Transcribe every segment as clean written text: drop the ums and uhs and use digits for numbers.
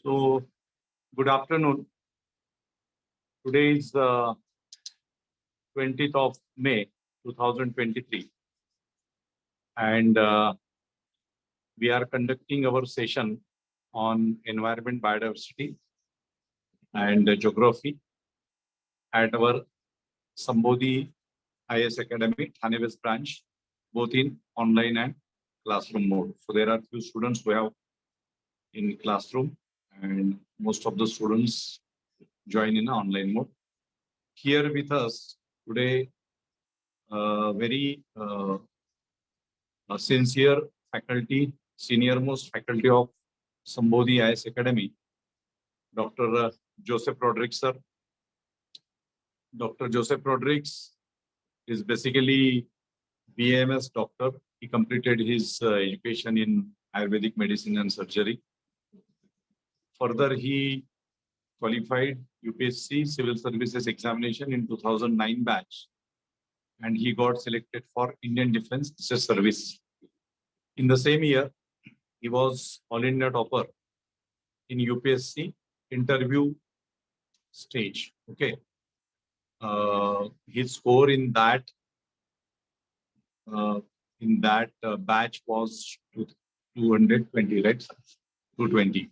So, good afternoon. Today is 20th of May 2023, and we are conducting our session on environment, biodiversity, and geography at our Sambodhi IAS Academy, THANE West branch, both in online and classroom mode. So, there are few students who have in classroom, and most of the students join in online mode. Here with us today, very sincere faculty, senior-most faculty of Sambodhi IAS Academy, Dr. Joseph Rodricks, sir. Dr. Joseph Rodricks is basically BAMS doctor. He completed his education in Ayurvedic medicine and surgery. Further, he qualified UPSC Civil Services examination in 2009 batch, and he got selected for Indian Defence Service. In the same year, he was All India topper in UPSC interview stage. Okay, his score in that batch was 220, right? 220.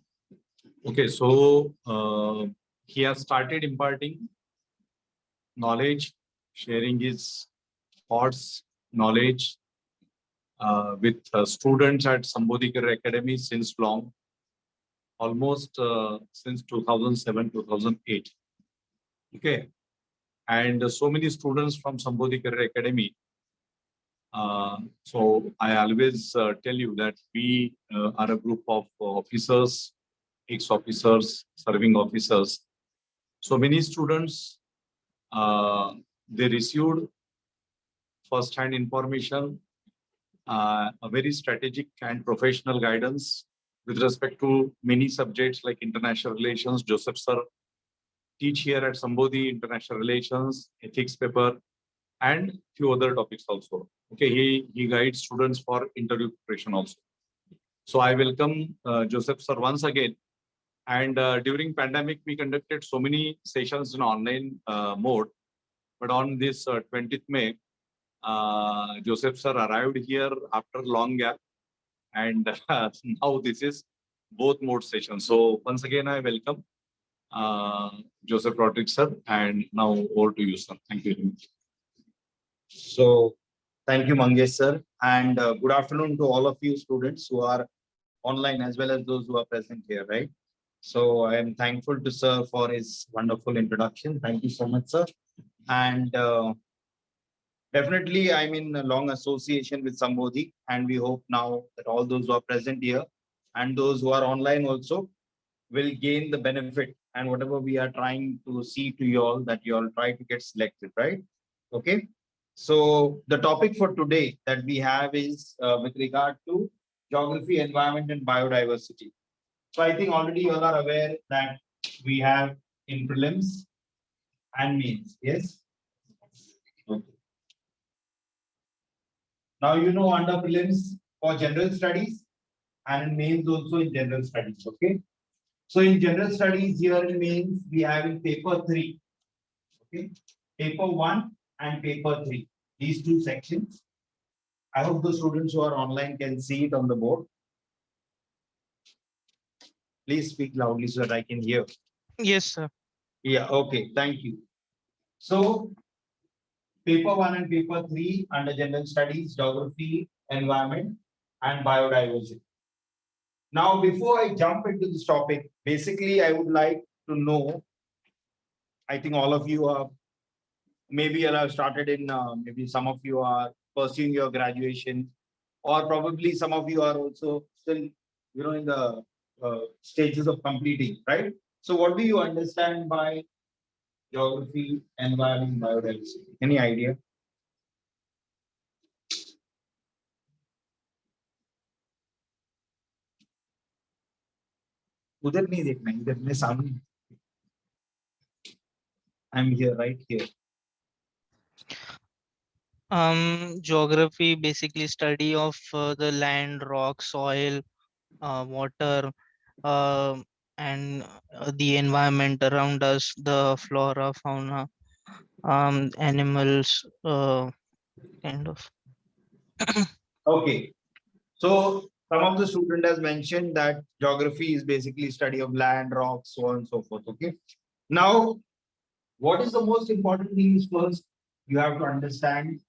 Okay, so he has started imparting knowledge, sharing his thoughts, knowledge with students at Sambodhi Academy since long, almost since 2007, 2008. Okay, and so many students from Sambodhi Academy. So I always tell you that we are a group of officers, ex-officers, serving officers. So many students, they received first-hand information, a very strategic and professional guidance with respect to many subjects like international relations. Joseph sir teach here at Sambodhi, international relations, ethics paper, and few other topics also. Okay, he guides students for interview preparation also. So I welcome Joseph sir once again. And during pandemic, we conducted so many sessions in online mode. But on this 20th May, Joseph sir arrived here after long gap, and now this is both mode session. So once again, I welcome Joseph Rodricks sir, and now over to you, sir. Thank you. So thank you, Mangesh sir, and good afternoon to all of you students who are online as well as those who are present here, right? So I am thankful to sir for his wonderful introduction. Thank you so much, sir. And definitely I'm in a long association with Sambodhi, and we hope now that all those who are present here and those who are online also will gain the benefit, and whatever we are trying to see to you all, that you all try to get selected, right? Okay. So the topic for today that we have is with regard to geography, environment, and biodiversity. So I think already you all are aware that we have in prelims and mains. Yes. Okay. Now you know under prelims for general studies and in mains also in general studies. Okay. So in general studies here in mains we have in paper 3. Okay. Paper 1 and paper 3. These two sections. I hope the students who are online can see it on the board. Please speak loudly so that I can hear. Yes, sir. Yeah, okay, thank you. So, paper 1 and paper 3 under general studies, geography, environment, and biodiversity. Now, before I jump into this topic, basically, I would like to know, I think all of you are, maybe you have started in, maybe some of you are pursuing your graduation, or probably some of you are also still, in the stages of completing, right? So what do you understand by geography, environment, biodiversity? Any idea? उधर नहीं देखना, इधर मेरे सामने. I'm here, right here. Geography basically study of the land, rock, soil, water, and the environment around us, the flora, fauna, animals, kind of. Okay. So some of the student has mentioned that geography is basically study of land, rocks, so on and so forth. Okay. Now, what is the most important thing is first you have to understand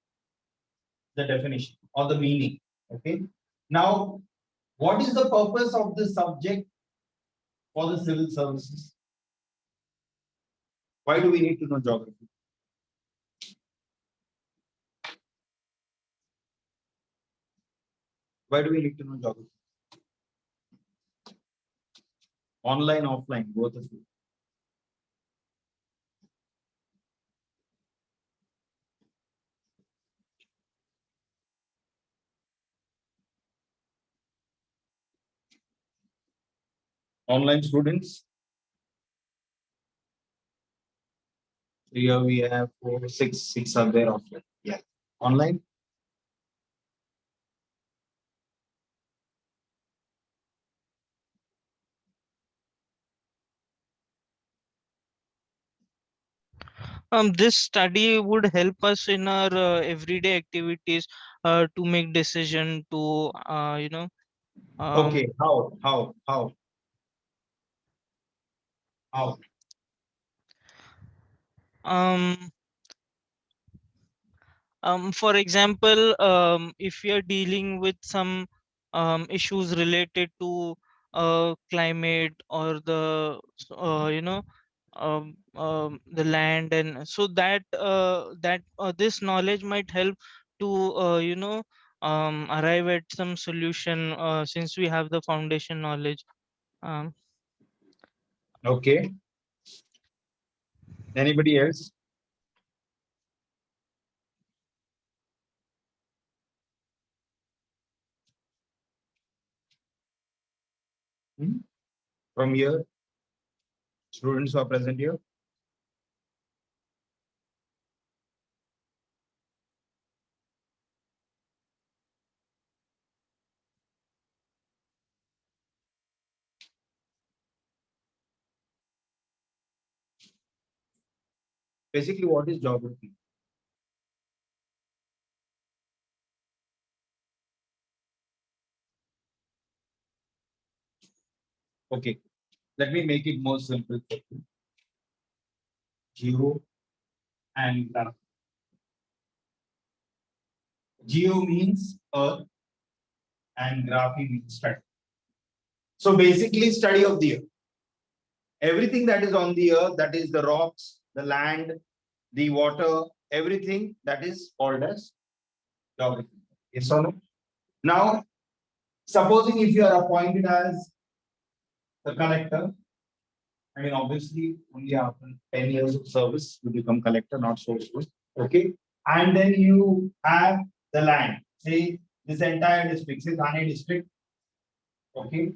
the definition or the meaning. Okay. Now, what is the purpose of this subject for the civil services? Why do we need to know geography? Why do we need to know geography? Online, offline, both of you. Online students. Here we have 4, 6 are there offline. Yeah. Online. This study would help us in our everyday activities to make decision to Okay. How? How? um for example, if we are dealing with some issues related to climate or the the land, and so that this knowledge might help to arrive at some solution, since we have the foundation knowledge. um, Okay. Anybody else? Hmm? From here, students who are present here. Basically, what is geography? Okay. Let me make it more simple for you. Geo and graph. Geo means earth and graphy means study. So basically, study of the earth. Everything that is on the earth, that is the rocks, the land, the water, everything that is called as geography. Yes or no? Now, supposing if you are appointed as the collector, I mean, obviously, only after 10 years of service, you become collector, not so soon. Okay. And then you have the land, say this entire district, say Thane district. Okay.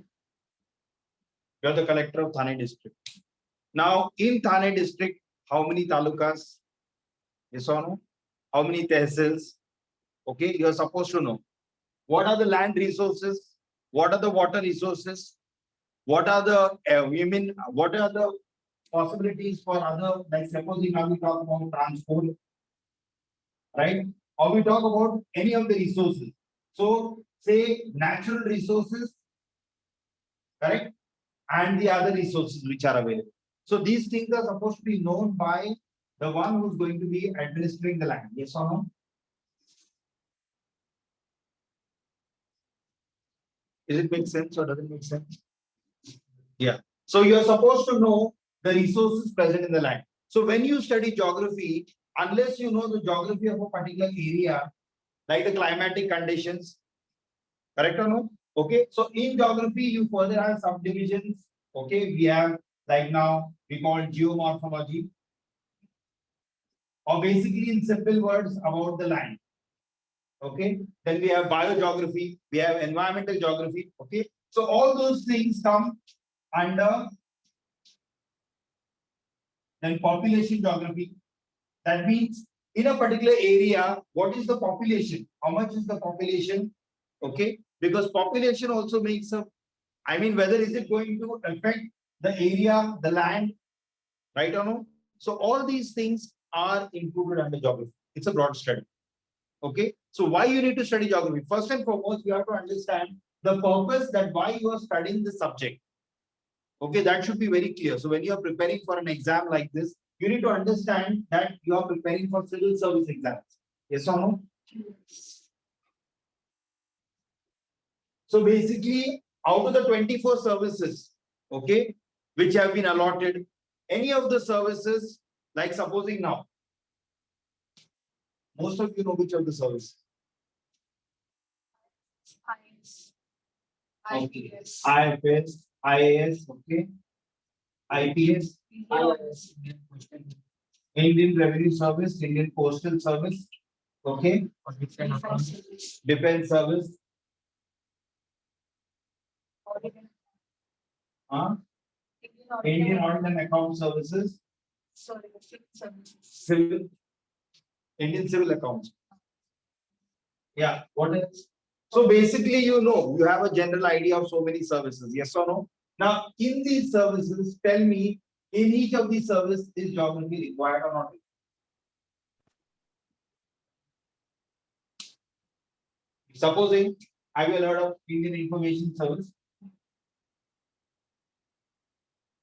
You're the collector of Thane district. Now, in Thane district, how many talukas? Yes or no? How many tehsils? Okay. You're supposed to know. What are the land resources? What are the water resources? What are the what are the possibilities for other, like supposing now we talk about transport, right? Or we talk about any of the resources. So say natural resources, correct? And the other resources which are available. So these things are supposed to be known by the one who's going to be administering the land. Yes or no? Does it make sense or doesn't make sense? Yeah. So you're supposed to know the resources present in the land. So when you study geography, unless you know the geography of a particular area, like the climatic conditions, correct or no? Okay. So in geography, you further have subdivisions. Okay. We have like now we call geomorphology, or basically in simple words about the land. Okay. Then we have biogeography, we have environmental geography. Okay. So all those things come under then population geography. That means in a particular area, what is the population? How much is the population? Okay. Because population also makes a, I mean, whether is it going to affect the area, the land, right or no? So all these things are included under geography. It's a broad study. Okay. So why you need to study geography? First and foremost, you have to understand the purpose that why you are studying the subject. Okay, that should be very clear. So when you are preparing for an exam like this, you need to understand that you are preparing for civil service exams. Yes or no? So basically, out of the 24 services, okay, which have been allotted, any of the services, like supposing now, most of you know which of the services. IPS, IFS, IAS, okay, IPS, IRS, Indian Revenue Service, Indian Postal Service, okay, Defense Service, Indian Audit and Account Services, Civil, Indian Civil Accounts. Yeah, what else? So basically, you know, you have a general idea of so many services, yes or no? Now, in these services, tell me, in each of these services, is geography required or not? Supposing, have you heard of Indian Information Service?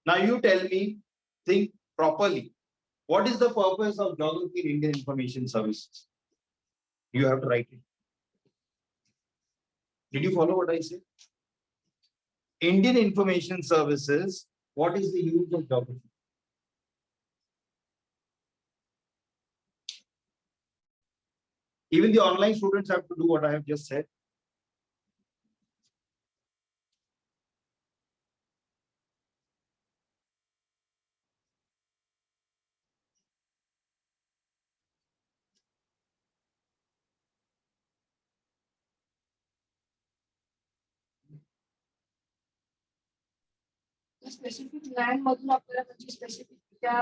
Now you tell me, think properly. What is the purpose of geography in Indian Information Services? You have to write it. Did you follow what I said? Indian Information Services, what is the use of geography? Even the online students have to do what I have just said. Specific land मधून आपल्याला म्हणजे specific त्या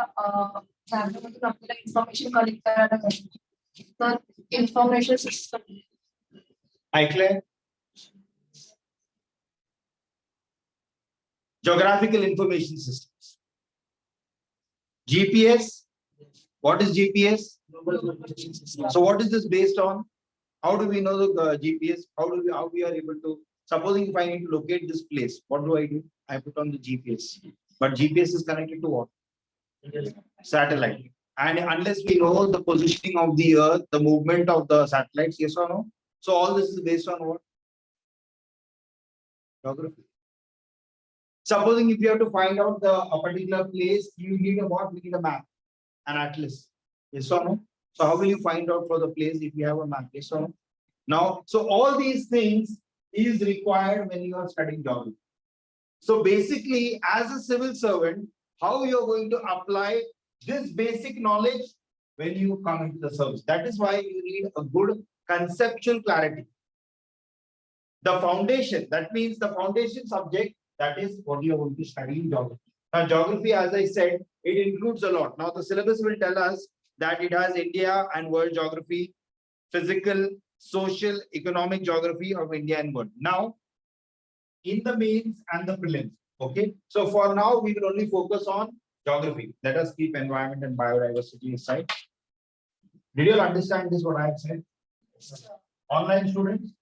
जागेमधून आपल्याला information collect करायला पाहिजे तर information system ऐकलंय? Geographical Information Systems. GPS. What is GPS? So what is this based on? How do we know the GPS? How we are able to, supposing if I need to locate this place, what do? I put on the GPS. But GPS is connected to what? Satellite. And unless we know the positioning of the earth, the movement of the satellites, yes or no? So all this is based on what? Geography. Supposing if you have to find out a particular place, you need a what? We need a map, an atlas. Yes or no? So how will you find out for the place if you have a map? Yes or no? Now, so all these things is required when you are studying geography. So basically, as a civil servant, how you are going to apply this basic knowledge when you come into the service. That is why you need a good conceptual clarity. The foundation, that means the foundation subject, that is what you are going to study in geography. Now, geography, as I said, it includes a lot. Now, the syllabus will tell us that it has India and world geography, physical, social, economic geography of India and world. Now, in the mains and the prelims, okay? So for now, we will only focus on geography. Let us keep environment and biodiversity aside. Did you all understand this, what I have said? Online students?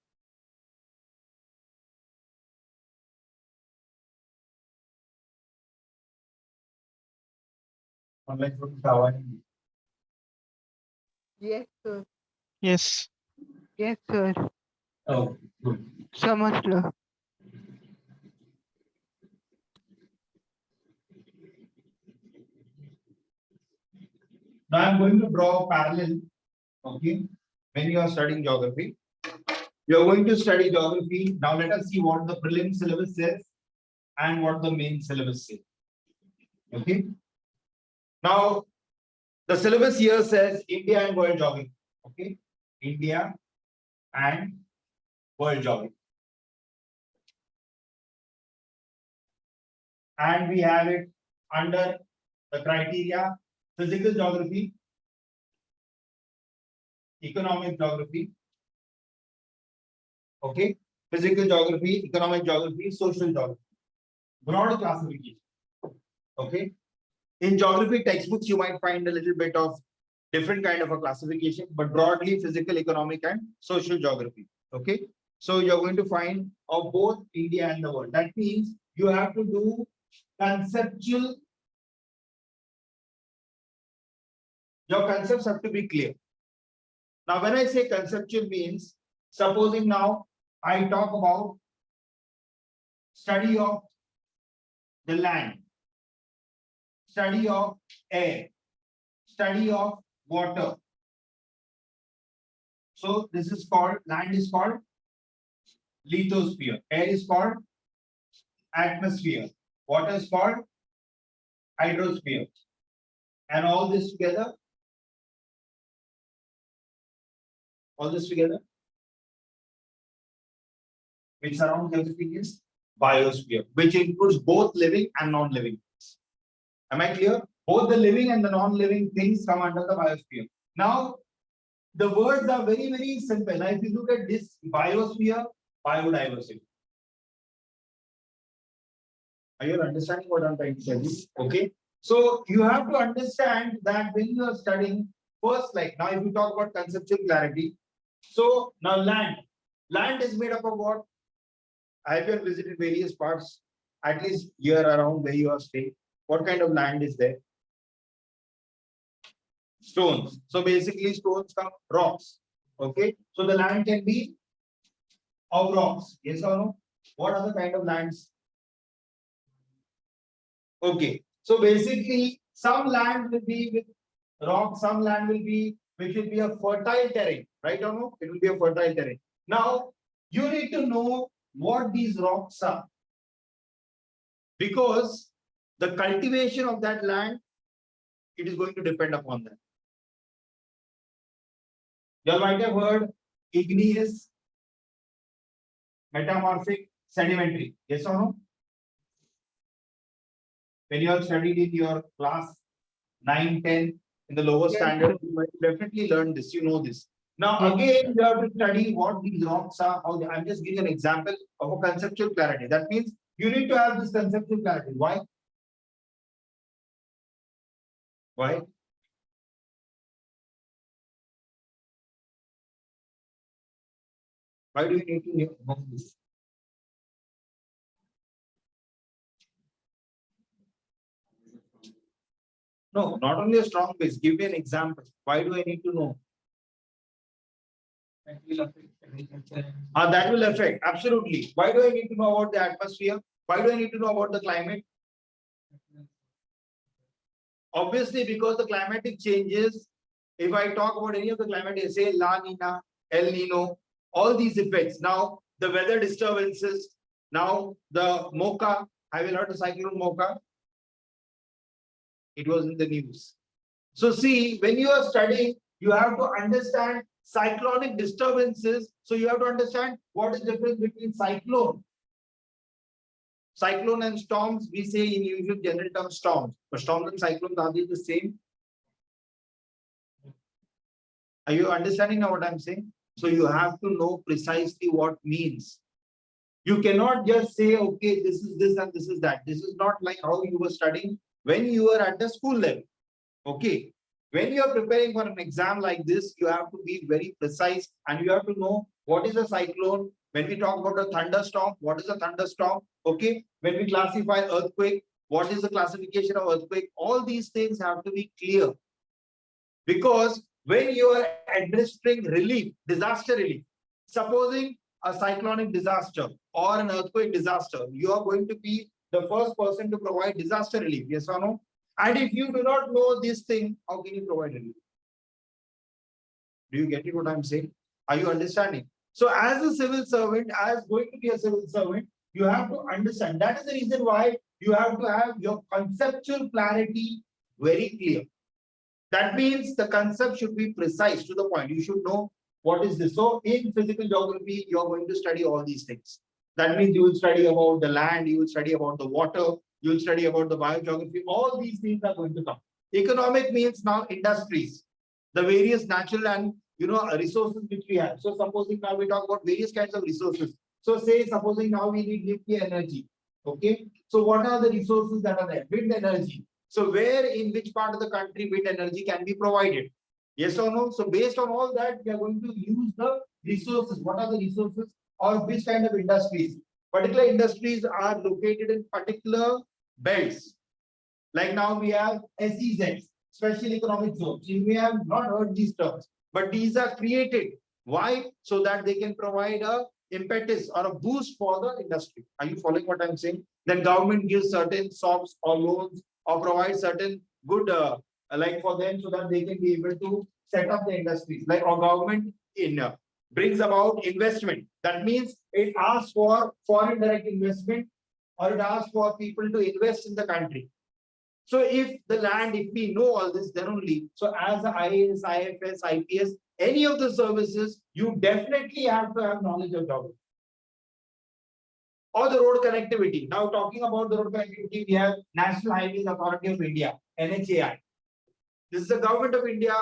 Online students, how are you? Yes, sir. Yes. Yes, sir. Oh, good. समजलं. Now I'm going to draw a parallel, okay? When you are studying geography, you are going to study geography. Now let us see what the prelim syllabus says and what the main syllabus says. Okay. Now the syllabus here says India and world geography. Okay, India and world geography. And we have it under the criteria: physical geography, economic geography. Okay, physical geography, economic geography, social geography. Broad classification. Okay. In geography textbooks, you might find a little bit of different kind of a classification, but broadly physical, economic, and social geography. Okay. So you're going to find of both India and the world. That means you have to do conceptual. Your concepts have to be clear. Now, when I say conceptual means, supposing now I talk about study of the land, study of air, study of water. So this is called, land is called lithosphere, air is called atmosphere, water is called hydrosphere, and all this together, which surrounds everything is biosphere, which includes both living and non-living things. Am I clear? Both the living and the non-living things come under the biosphere. Now, the words are very, very simple. Now, if you look at this biosphere, biodiversity. Are you understanding what I'm trying to tell you? Okay. So you have to understand that when you are studying, first, like now, if you talk about conceptual clarity, so now land is made up of what? I have visited various parts, at least year around where you are staying. What kind of land is there? Stones. So basically, stones come rocks. Okay. So the land can be of rocks. Yes or no? What other kind of lands? Okay. So basically, some land will be with rock, some land will be, which will be a fertile terrain, right or no? It will be a fertile terrain. Now, you need to know what these rocks are, because the cultivation of that land, it is going to depend upon that. You might have heard igneous, metamorphic, sedimentary. Yes or no? When you have studied in your class 9, 10 in the lower standard, you might definitely learn this. You know this. Now, again, you have to study what these rocks are. I'm just giving an example of a conceptual clarity. That means you need to have this conceptual clarity. Why? Why? Why do you need to know this? No, not only a strong base. Give me an example. Why do I need to know? That will affect. Absolutely. Why do I need to know about the atmosphere? Why do I need to know about the climate? Obviously, because the climatic changes, if I talk about any of the climate, say La Nina, El Nino, all these effects. Now, the weather disturbances, now the Mocha, I will heard the cyclone Mocha. It was in the news. So see, when you are studying, you have to understand cyclonic disturbances. So you have to understand what is the difference between cyclone and storms. We say in usual general terms storms, but storms and cyclones, are they the same? Are you understanding now what I'm saying? So you have to know precisely what means. You cannot just say, okay, this is this and this is that. This is not like how you were studying when you were at the school level. Okay. When you are preparing for an exam like this, you have to be very precise and you have to know what is a cyclone. When we talk about a thunderstorm, what is a thunderstorm? Okay. When we classify earthquake, what is the classification of earthquake? All these things have to be clear. Because when you are administering relief, disaster relief, supposing a cyclonic disaster or an earthquake disaster, you are going to be the first person to provide disaster relief. Yes or no? And if you do not know this thing, how can you provide relief? Do you get it what I'm saying? Are you understanding? So as a civil servant, as going to be a civil servant, you have to understand. That is the reason why you have to have your conceptual clarity very clear. That means the concept should be precise to the point. You should know what is this. So in physical geography, you're going to study all these things. That means you will study about the land, you will study about the water, you will study about the biogeography. All these things are going to come. Economic means now industries, the various natural and resources which we have. So supposing now we talk about various kinds of resources. So say supposing now we need nuclear energy. Okay. So what are the resources that are there? Wind energy. So where in which part of the country wind energy can be provided? Yes or no? So based on all that, we are going to use the resources. What are the resources or which kind of industries? Particular industries are located in particular belts. Like now we have SEZs, Special Economic Zones. You may have not heard these terms, but these are created. Why? So that they can provide a impetus or a boost for the industry. Are you following what I'm saying? Then government gives certain SOPs or loans or provide certain good like for them so that they can be able to set up the industries. Like our government in brings about investment. That means it asks for foreign direct investment or it asks for people to invest in the country. So if the land, if we know all this, then only. So as a IAS, IFS, IPS, any of the services, you definitely have to have knowledge of geography. Or the road connectivity. Now talking about the road connectivity, we have National Highways Authority of India, NHAI. This is the Government of India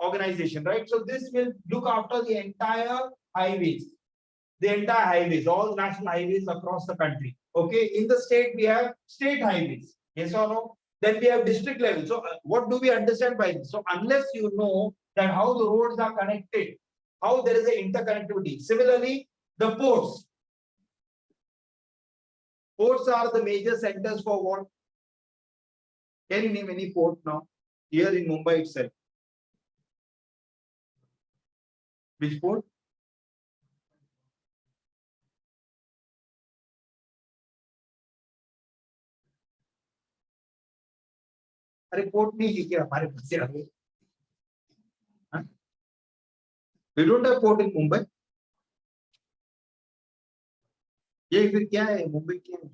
organization, right? So this will look after the entire highways. The entire highways, all national highways across the country. Okay, in the state, we have state highways. Yes or no? Then we have district level. So what do we understand by this? So unless you know that how the roads are connected, how there is an interconnectivity. Similarly, the ports. Ports are the major centers for what? Can you name any port now? Here in Mumbai itself. Which port? Report नहीं है क्या हमारे पास से आगे? We don't have port in Mumbai. ये फिर क्या है? मुंबई क्या है?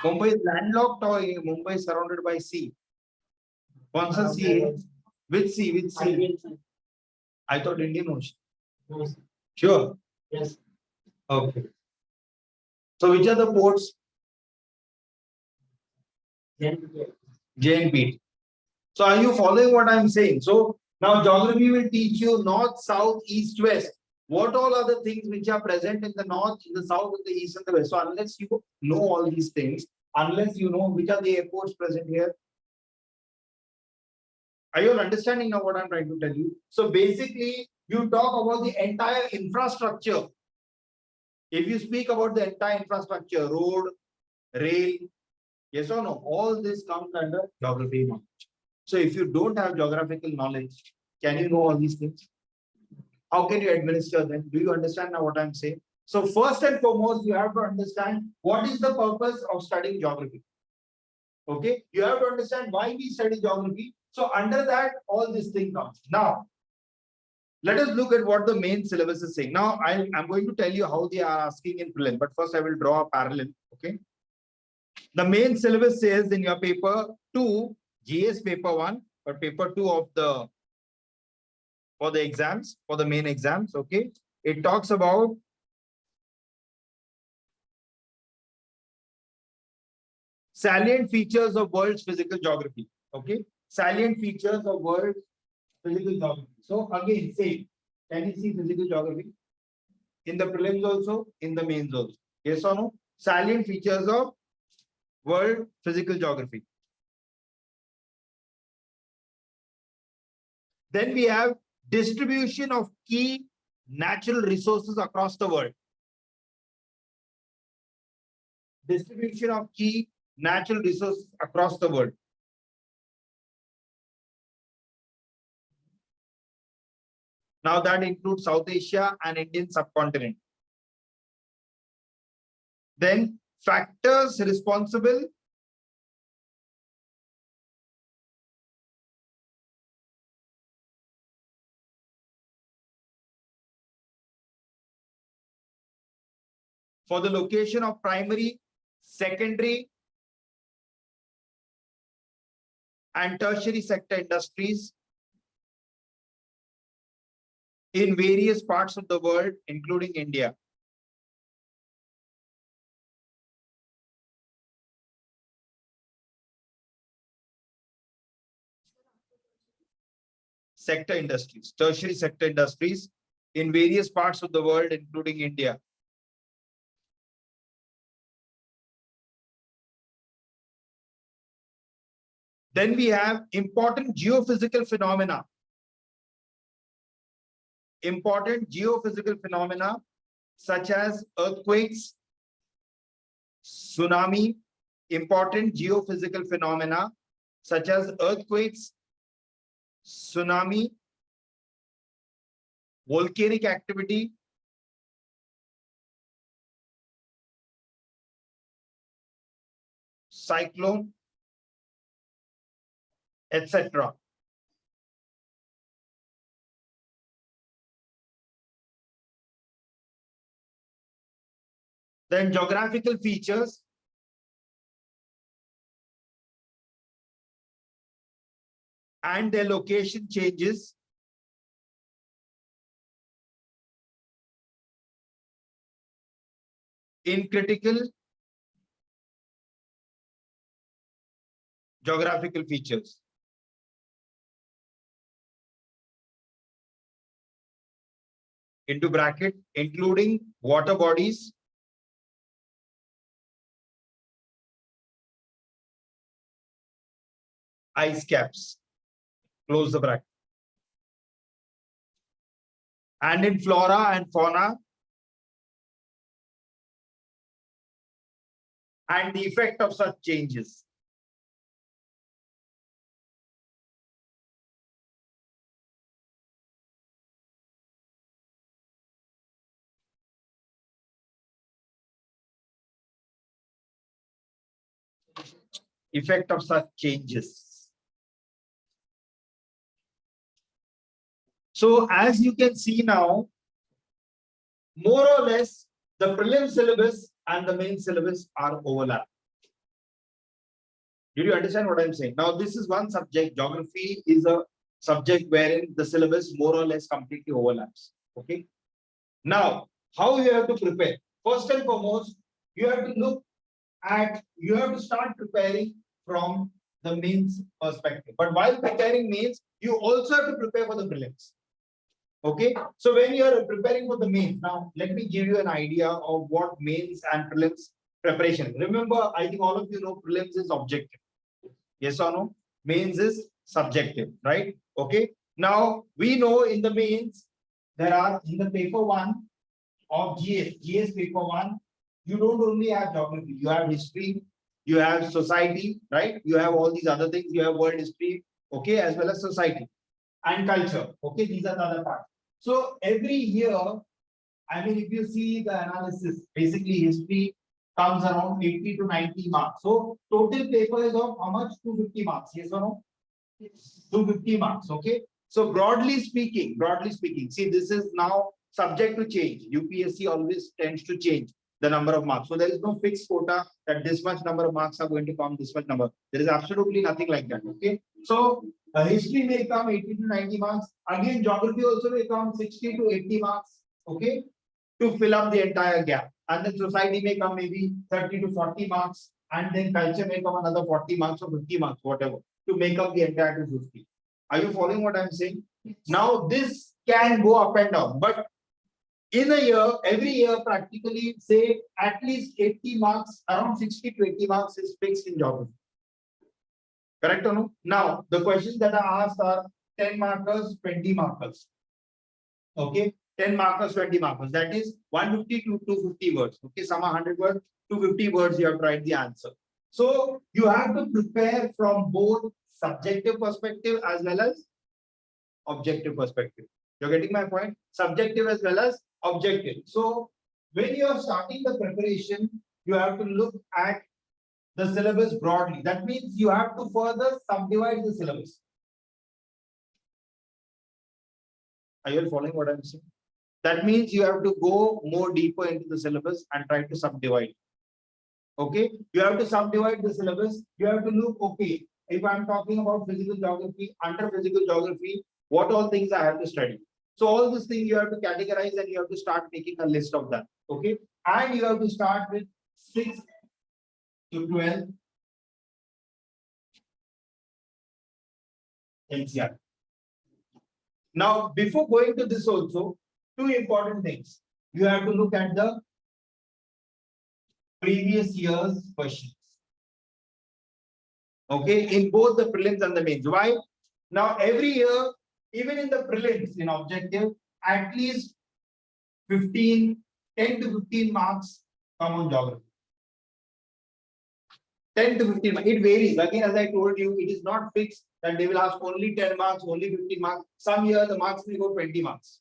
Mumbai is landlocked or Mumbai is surrounded by sea? कौन सा sea है? Which sea? Which sea? I thought Indian Ocean. Yes. Sure. Yes. Okay. So which are the ports? JNP. So are you following what I'm saying? So now geography will teach you north, south, east, west. What all are the things which are present in the north, in the south, in the east, and the west? So unless you know all these things, unless you know which are the airports present here, are you understanding now what I'm trying to tell you? So basically, you talk about the entire infrastructure. If you speak about the entire infrastructure, road, rail, yes or no, all this comes under geography knowledge. So if you don't have geographical knowledge, can you know all these things? How can you administer them? Do you understand now what I'm saying? So first and foremost, you have to understand what is the purpose of studying geography. Okay, you have to understand why we study geography. So under that, all this thing comes. Now, let us look at what the main syllabus is saying. Now, I'm going to tell you how they are asking in prelim, but first I will draw a parallel. Okay. The main syllabus says in your paper 2, GS paper 1, or paper 2 of the for the exams, for the main exams. Okay. It talks about salient features of world's physical geography. Okay. Salient features of world's physical geography. So again, same. Can you see physical geography? In the prelims also, in the mains also. Yes or no? Salient features of world physical geography. Then we have distribution of key natural resources across the world. Distribution of key natural resources across the world. Now that includes South Asia and Indian subcontinent. Then factors responsible for the location of primary, secondary, and tertiary sector industries in various parts of the world, including India. Sector industries, tertiary sector industries in various parts of the world, including India. Then we have important geophysical phenomena. Important geophysical phenomena such as earthquakes, tsunami, important geophysical phenomena such as earthquakes, tsunami, volcanic activity, cyclone, etc. Then geographical features, and their location changes. In critical geographical features. Into bracket, including water bodies, ice caps, close the bracket. And in flora and fauna, and the effect of such changes. Effect of such changes. So as you can see now, more or less, the prelim syllabus and the main syllabus are overlapped. Did you understand what I'm saying? Now, this is one subject. Geography is a subject wherein the syllabus more or less completely overlaps. Okay. Now, how you have to prepare? First and foremost, you have to look at, you have to start preparing from the mains perspective. But while preparing mains, you also have to prepare for the prelims. Okay, so when you are preparing for the mains, now let me give you an idea of what mains and prelims preparation. Remember, I think all of you know prelims is objective. Yes or no? Mains is subjective, right? Okay. Now we know in the mains there are in the paper 1 of GS paper 1, you don't only have geography, you have history, you have society, right? You have all these other things, you have world history, okay, as well as society and culture. Okay, these are the other parts. So every year, I mean, if you see the analysis, basically history comes around 80 to 90 marks. So total paper is of how much? 250 marks. Yes or no? Yes. 250 marks. Okay. So broadly speaking, see, this is now subject to change. UPSC always tends to change the number of marks. So there is no fixed quota that this much number of marks are going to come, this much number. There is absolutely nothing like that. Okay. So history may come 80 to 90 marks. Again, geography also may come 60 to 80 marks. Okay. To fill up the entire gap. And then society may come maybe 30 to 40 marks. And then culture may come another 40 marks or 50 marks, whatever, to make up the entire 250. Are you following what I'm saying? Yes. Now this can go up and down, but in a year, every year, practically say at least 80 marks, around 60 to 80 marks is fixed in geography. Correct or no? Now, the questions that are asked are 10 markers, 20 markers. Okay, 10 markers, 20 markers. That is 150 to 250 words. Okay, some are 100 words, 250 words, you have to write the answer. So you have to prepare from both subjective perspective as well as objective perspective. You're getting my point? Subjective as well as objective. So when you are starting the preparation, you have to look at the syllabus broadly. That means you have to further subdivide the syllabus. Are you following what I'm saying? That means you have to go more deeper into the syllabus and try to subdivide. Okay, you have to subdivide the syllabus. You have to look, okay, if I'm talking about physical geography, under physical geography, what all things I have to study. So all these things you have to categorize and you have to start making a list of that. Okay, and you have to start with 6 to 12 NCR. Now, before going to this also, two important things. You have to look at the previous year's questions. Okay, in both the prelims and the mains. Why? Now every year, even in the prelims in objective, at least 10 to 15 marks come on geography. 10 to 15 marks. It varies. Again, as I told you, it is not fixed that they will ask only 10 marks, only 15 marks. Some year the marks may go 20 marks.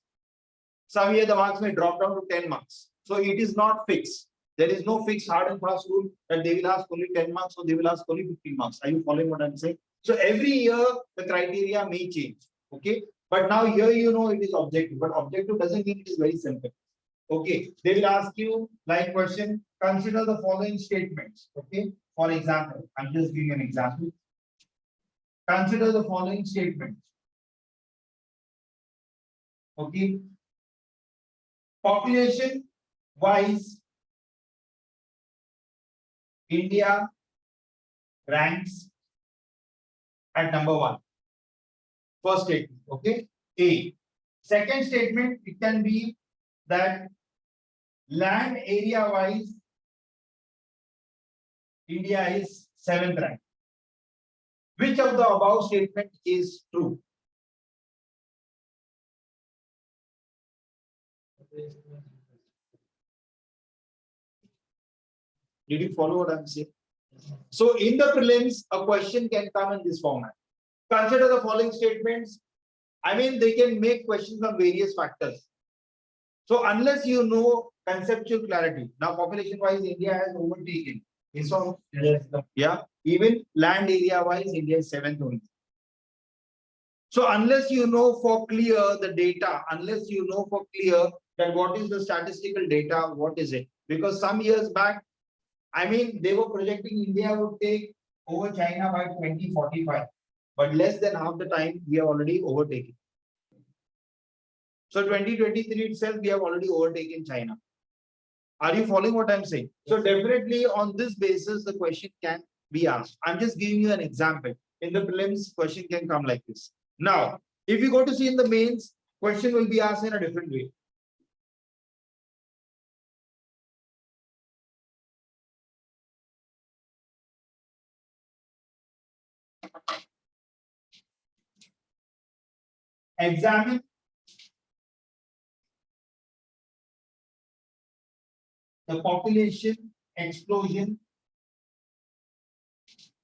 Some year the marks may drop down to 10 marks. So it is not fixed. There is no fixed hard and fast rule that they will ask only 10 marks or they will ask only 15 marks. Are you following what I'm saying? So every year the criteria may change. Okay. But now here you know it is objective, but objective doesn't mean it is very simple. Okay. They will ask you like question, consider the following statements. Okay. For example, I'm just giving an example. Consider the following statements. Okay. Population wise, India ranks at number 1. First statement. Okay. A. Second statement, it can be that land area wise, India is 7th rank. Which of the above statement is true? Did you follow what I'm saying? So in the prelims, a question can come in this format. Consider the following statements. I mean, they can make questions on various factors. So unless you know conceptual clarity, now population-wise, India has overtaken. So, yeah, even land area-wise, India is 7th only. So unless you know for clear the data, unless you know for clear that what is the statistical data, what is it? Because some years back, I mean, they were projecting India would take over China by 2045, but less than half the time we have already overtaken. So 2023 itself, we have already overtaken China. Are you following what I'm saying? So definitely on this basis, the question can be asked. I'm just giving you an example. In the prelims, question can come like this. Now, if you go to see in the mains, question will be asked in a different way. Examine the population explosion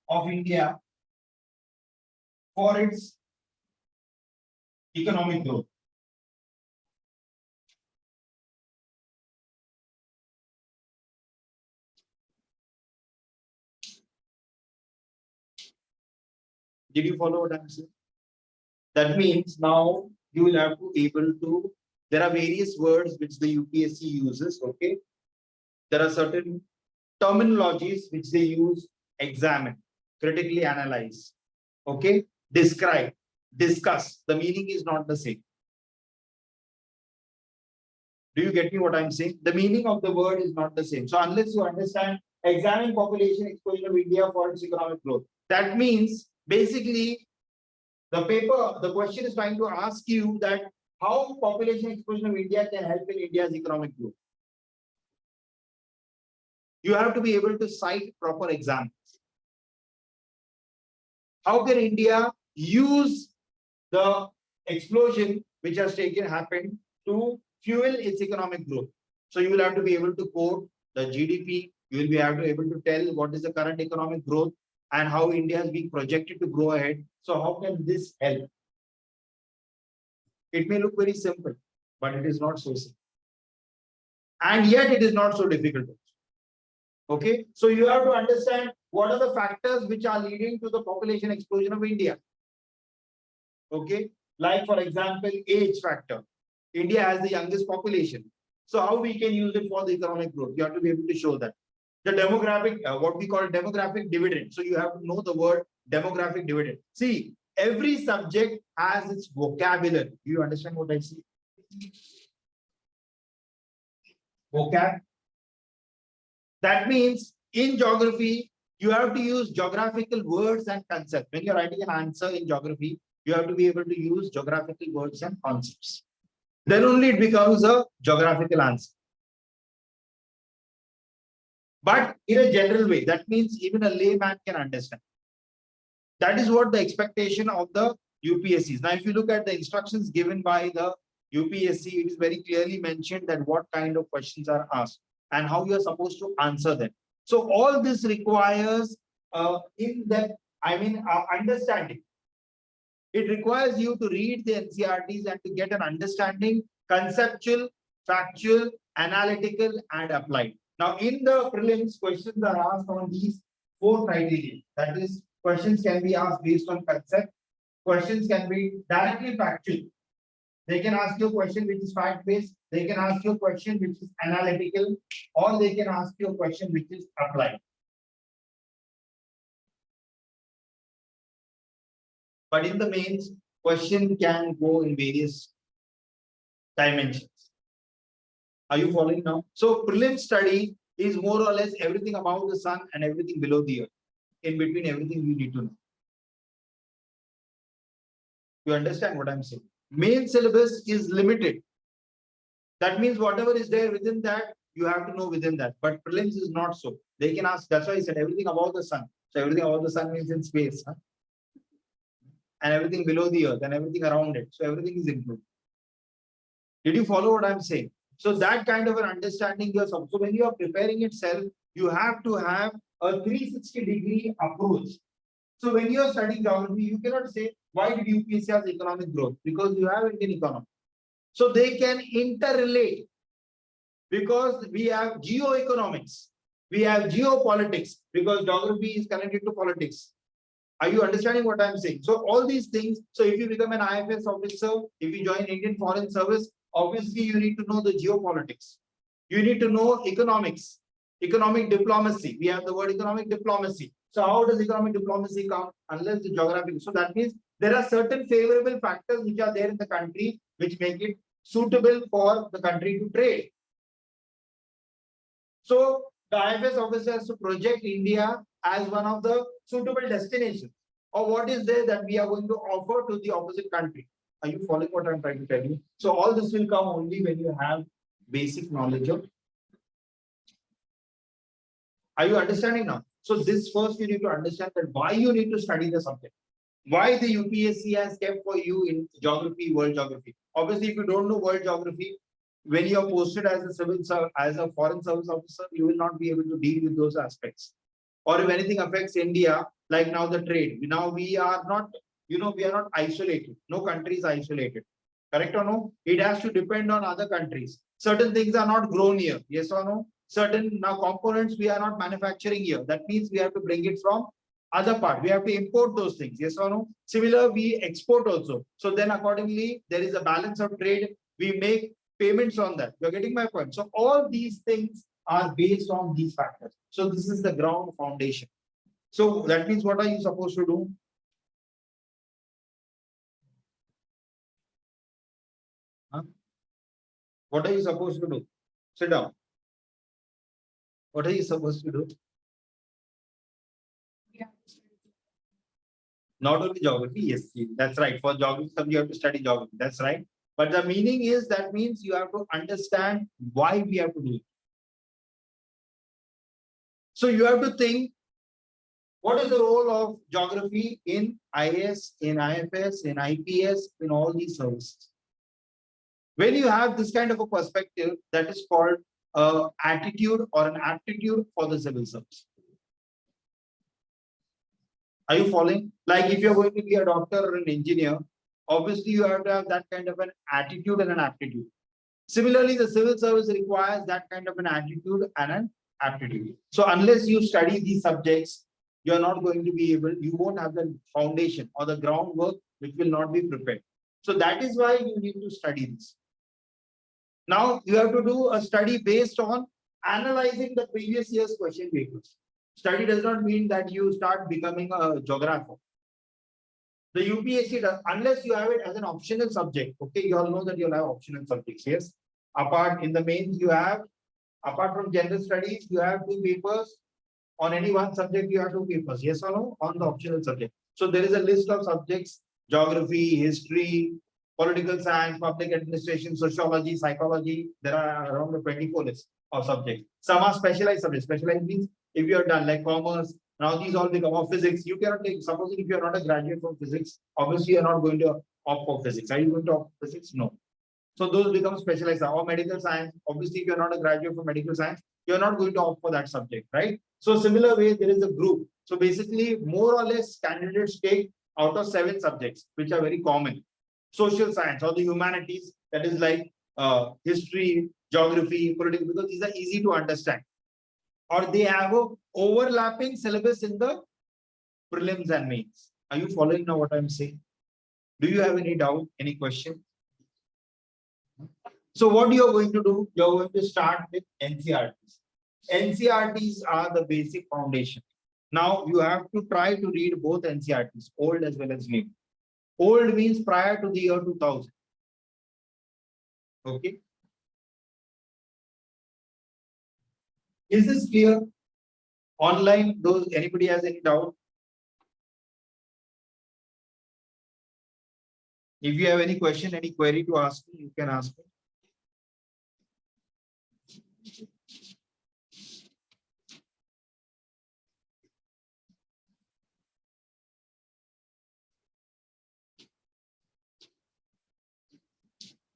of India for its economic growth. Did you follow what I'm saying? That means now you will have to be able to, there are various words which the UPSC uses, okay? There are certain terminologies which they use: examine, critically analyze, okay? Describe, discuss. The meaning is not the same. Do you get me what I'm saying? The meaning of the word is not the same. So unless you understand examine population explosion of India for its economic growth, that means basically the question is trying to ask you that how population explosion of India can help in India's economic growth. You have to be able to cite proper examples. How can India use the explosion which has happened to fuel its economic growth? So you will have to be able to quote the GDP. You will be able to tell what is the current economic growth and how India is being projected to grow ahead. So how can this help? It may look very simple, but it is not so simple. And yet it is not so difficult. Okay, so you have to understand what are the factors which are leading to the population explosion of India. Okay, like for example, age factor. India has the youngest population. So how we can use it for the economic growth? You have to be able to show that. The demographic, what we call demographic dividend. So you have to know the word demographic dividend. See, every subject has its vocabulary. Do you understand what I see? Vocab. That means in geography, you have to use geographical words and concepts. When you're writing an answer in geography, you have to be able to use geographical words and concepts. Then only it becomes a geographical answer. But in a general way, that means even a layman can understand. That is what the expectation of the UPSC is. Now, if you look at the instructions given by the UPSC, it is very clearly mentioned that what kind of questions are asked and how you are supposed to answer them. So all this requires understanding. It requires you to read the NCERTs and to get an understanding, conceptual, factual, analytical, and applied. Now, in the prelims, questions are asked on these 4 criteria. That is, questions can be asked based on concept. Questions can be directly factual. They can ask you a question which is fact-based. They can ask you a question which is analytical, or they can ask you a question which is applied. But in the mains, question can go in various dimensions. Are you following now? So prelim study is more or less everything about the sun and everything below the earth. In between, everything you need to know. You understand what I'm saying? Main syllabus is limited. That means whatever is there within that, you have to know within that. But prelims is not so. They can ask, that's why I said everything about the sun. So everything about the sun means in space. Huh? And everything below the earth and everything around it. So everything is included. Did you follow what I'm saying? So that kind of an understanding you are. So when you are preparing itself, you have to have a 360-degree approach. So when you are studying geography, you cannot say, why did UPSC has economic growth? Because you have Indian economy. So they can interrelate because we have geoeconomics, we have geopolitics, because geography is connected to politics. Are you understanding what I'm saying? So all these things, so if you become an IFS officer, if you join Indian Foreign Service, obviously you need to know the geopolitics. You need to know economics, economic diplomacy. We have the word economic diplomacy. So how does economic diplomacy come? Unless the geography. So that means there are certain favorable factors which are there in the country which make it suitable for the country to trade. So the IFS officer has to project India as one of the suitable destinations, or what is there that we are going to offer to the opposite country. Are you following what I'm trying to tell you? So all this will come only when you have basic knowledge of. Are you understanding now? So this first you need to understand that why you need to study the subject. Why the UPSC has kept for you in geography, world geography. Obviously, if you don't know world geography, when you are posted as a foreign service officer, you will not be able to deal with those aspects. Or if anything affects India, like now the trade, now we are not, we are not isolated. No country is isolated. Correct or no? It has to depend on other countries. Certain things are not grown here. Yes or no? Certain now components we are not manufacturing here. That means we have to bring it from other part. We have to import those things. Yes or no? Similar, we export also. So then accordingly, there is a balance of trade. We make payments on that. You're getting my point. So all these things are based on these factors. So this is the ground foundation. So that means what are you supposed to do? Huh? What are you supposed to do? Sit down. What are you supposed to do? Not only geography, yes, that's right. For geography, you have to study geography. That's right. But the meaning is that means you have to understand why we have to do it. So you have to think, what is the role of geography in IAS, in IFS, in IPS, in all these services? When you have this kind of a perspective, that is called attitude or an aptitude for the civil service. Are you following? Like if you're going to be a doctor or an engineer, obviously you have to have that kind of an attitude and an aptitude. Similarly, the civil service requires that kind of an attitude and an aptitude. So unless you study these subjects, you're not going to be able, you won't have the foundation or the groundwork which will not be prepared. So that is why you need to study this. Now you have to do a study based on analyzing the previous year's question papers. Study does not mean that you start becoming a geographer. The UPSC does, unless you have it as an optional subject. Okay, you all know that you'll have optional subjects. Yes. Apart in the mains, you have, apart from general studies, you have 2 papers. On any one subject, you have 2 papers. Yes or no? On the optional subject. So there is a list of subjects: geography, history, political science, public administration, sociology, psychology. There are around 24 lists of subjects. Some are specialized subjects. Specialized means if you are done like commerce, Now these all become of physics. You cannot take, supposing if you are not a graduate from physics, obviously you are not going to opt for physics. Are you going to opt for physics? No. So those become specialized. Or medical science, obviously if you are not a graduate from medical science, you are not going to opt for that subject, right? So similar way, there is a group. So basically, more or less candidates take out of 7 subjects, which are very common. Social science or the humanities, that is like history, geography, politics, because these are easy to understand. Or they have a overlapping syllabus in the prelims and mains. Are you following now what I'm saying? Do you have any doubt, any question? So what you are going to do, you are going to start with NCRTs. NCRTs are the basic foundation. Now you have to try to read both NCRTs, old as well as new. Old means prior to the year 2000. Okay. Is this clear? Online, those anybody has any doubt? If you have any question, any query to ask me, you can ask me.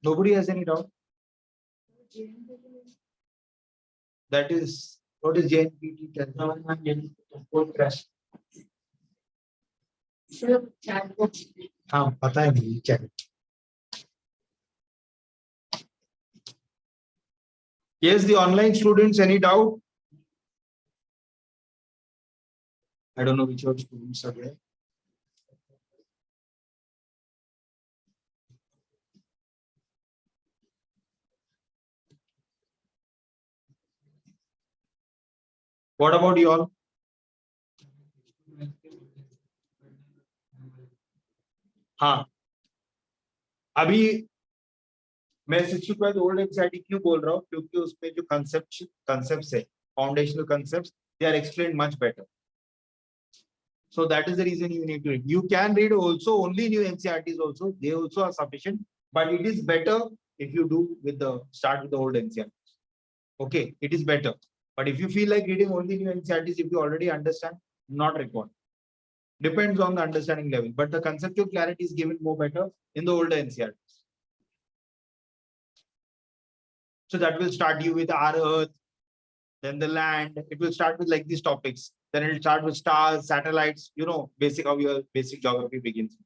Nobody has any doubt? That is, what is JNPT? हाँ पता है मुझे क्या. Yes, the online students, any doubt? I don't know which of students are there. What about you all? हाँ अभी मैं 65 old NCERT क्यों बोल रहा हूँ, क्योंकि उसमें जो concepts है, foundational concepts, they are explained much better. So that is the reason you need to read. You can read also only new NCERTs also, they also are sufficient, but it is better if you do with the start with the old NCERTs. Okay, it is better. But if you feel like reading only new NCERTs, if you already understand, not required. Depends on the understanding level, but the conceptual clarity is given more better in the older NCERTs. So that will start you with our Earth, then the land. It will start with like these topics. Then it will start with stars, satellites, you know, basic how your basic geography begins.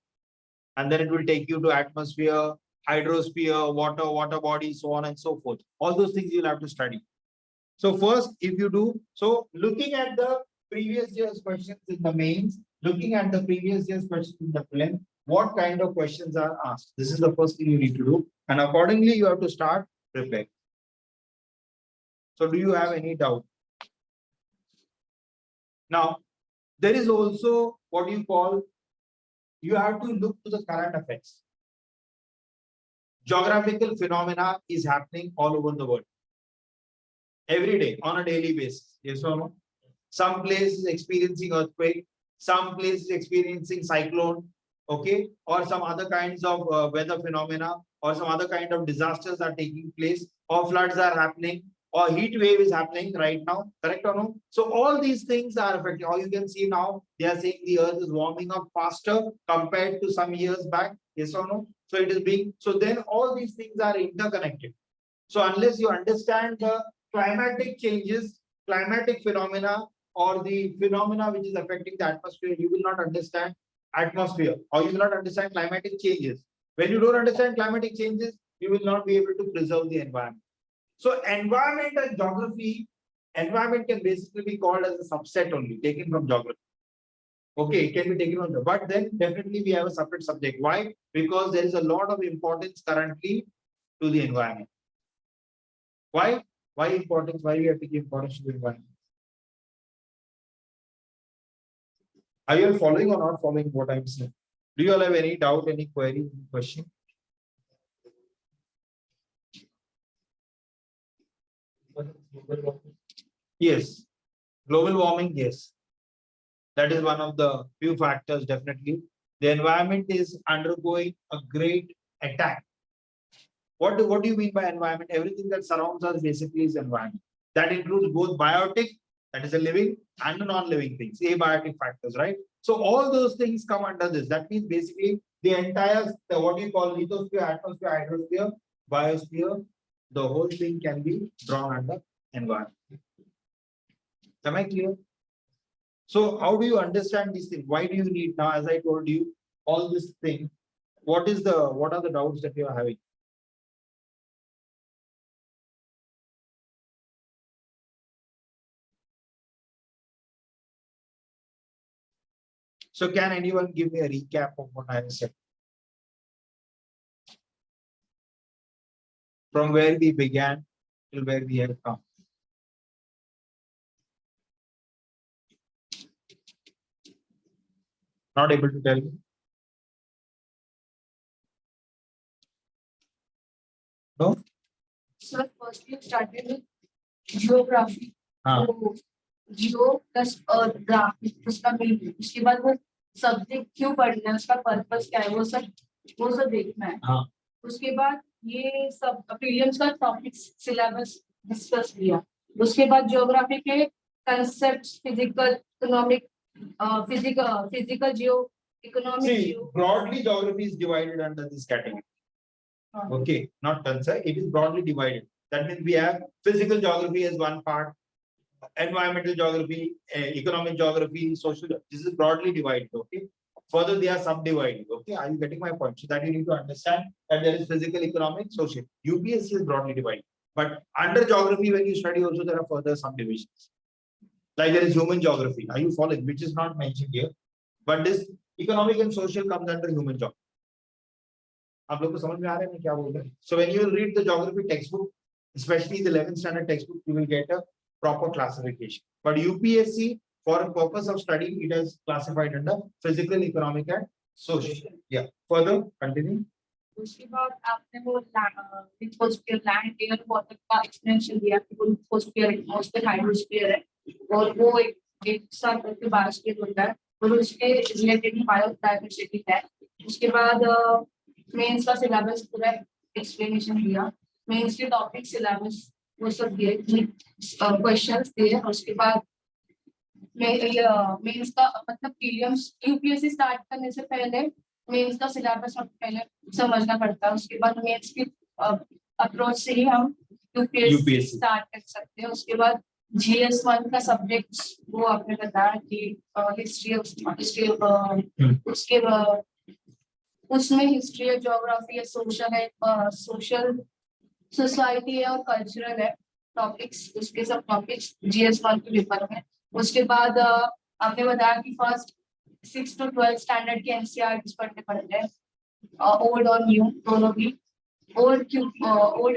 And then it will take you to atmosphere, hydrosphere, water, water body, so on and so forth. All those things you'll have to study. So first, if you do, so looking at the previous year's questions in the mains, looking at the previous year's questions in the prelim, what kind of questions are asked? This is the first thing you need to do. And accordingly, you have to start preparing. So do you have any doubt? Now, there is also what you call, you have to look to the current effects. Geographical phenomena is happening all over the world. Every day, on a daily basis. Yes or no? Some place is experiencing earthquake, some place is experiencing cyclone, okay, or some other kinds of weather phenomena, or some other kind of disasters are taking place, or floods are happening, or heat wave is happening right now, correct or no? So all these things are affecting. Or you can see now they are saying the earth is warming up faster compared to some years back, yes or no? So it is being, so then all these things are interconnected. So unless you understand the climatic changes, climatic phenomena, or the phenomena which is affecting the atmosphere, you will not understand atmosphere, or you will not understand climatic changes. When you don't understand climatic changes, you will not be able to preserve the environment. So environment and geography, environment can basically be called as a subset only, taken from geography. Okay, it can be taken on, but then definitely we have a separate subject. Why? Because there is a lot of importance currently to the environment. Why? Why importance? Why we have to give importance to the environment? Are you all following or not following what I'm saying? Do you all have any doubt, any query, any question? Yes. Global warming, yes. That is one of the few factors, definitely. The environment is undergoing a great attack. What do you mean by environment? Everything that surrounds us basically is environment. That includes both biotic That is a living and a non-living things, abiotic factors, right? So all those things come under this. That means basically the entire, what you call lithosphere, atmosphere, hydrosphere, biosphere, the whole thing can be drawn under environment. Am I clear? So how do you understand these things? Why do you need now, as I told you, all this thing? What are the doubts that you are having? So can anyone give me a recap of what I have said? From where we began till where we have come. Not able to tell you. No? Sir, first you started with geography. हाँ. तो जियो plus graphy उसका main, उसके बाद वो subject क्यों पढ़ना है, उसका पर्पस क्या है, वो सब देखना है. हाँ. उसके बाद ये सब प्रीलिम्स का टॉपिक्स सिलेबस डिस्कस किया. उसके बाद ज्योग्राफी के concepts, physical, economic, physical Jio, economic See, Jio. broadly geography is divided under this category. Okay, not concept, it is broadly divided. That means we have physical geography as one part, environmental geography, economic geography, social. This is broadly divided. Okay. Further, they are subdivided. Okay. Are you getting my point? So that you need to understand that there is physical, economic, social. UPSC is broadly divided. But under geography, when you study, also there are further subdivisions. Like there is human geography. Are you following? Which is not mentioned here. But this economic and social comes under human geography. आप लोग को समझ में आ रहा है मैं क्या बोल रहा हूँ? So when you read the geography textbook, especially the 11th standard textbook, you will get a proper classification. But UPSC, for a purpose of study, it is classified under physical, economic, and social. Yeah. Further, continue. उसके बाद आपने वो lithosphere, land, air, water का explanation दिया कि वो lithosphere, atmosphere, hydrosphere है और वो एक साथ करके बायोस्फीयर होता है और उसके रिलेटेड बायोडायवर्सिटी है. उसके बाद मेंस का सिलेबस पूरा एक्सप्लेनेशन दिया. मेंस के टॉपिक सिलेबस वो सब दिए, क्वेश्चंस दिए. उसके बाद मेंस का मतलब प्रीलिम्स यूपीएससी स्टार्ट करने से पहले मेंस का सिलेबस हम पहले समझना पड़ता है. उसके बाद मेंस की अप्रोच से ही हम यूपीएससी स्टार्ट कर सकते हैं. उसके बाद GS1 का सब्जेक्ट्स वो आपने बताया कि हिस्ट्री उसके उसमें हिस्ट्री है, ज्योग्राफी है, सोशल है, सोशल सोसाइटी है और कल्चरल है टॉपिक्स. उसके सब टॉपिक्स GS1 के पेपर में. उसके बाद आपने बताया कि फर्स्ट 6 to 12 स्टैंडर्ड के NCERT पढ़ने पड़ते हैं, ओल्ड और न्यू दोनों भी. ओल्ड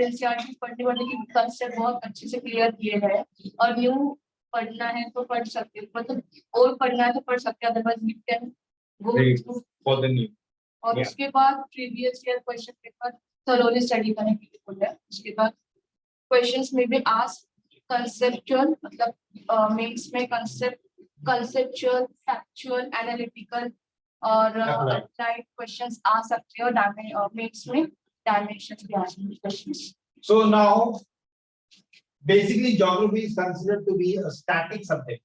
NCERT पढ़ने पड़ने की कंसेप्ट बहुत अच्छे से क्लियर किए गए और न्यू पढ़ना है तो पढ़ सकते हैं, मतलब ओल्ड पढ़ना है तो पढ़ सकते हैं, otherwise you can go for the new. और उसके बाद previous year question paper thoroughly study करने के लिए बोला है. उसके बाद क्वेश्चंस में भी आस्क कंसेप्चुअल, मतलब मेंस में कंसेप्चुअल, फैक्चुअल, एनालिटिकल और अप्लाइड क्वेश्चंस आ सकते हैं और मेंस में डायमेंशंस भी आ सकते हैं questions. So now, basically, geography is considered to be a static subject.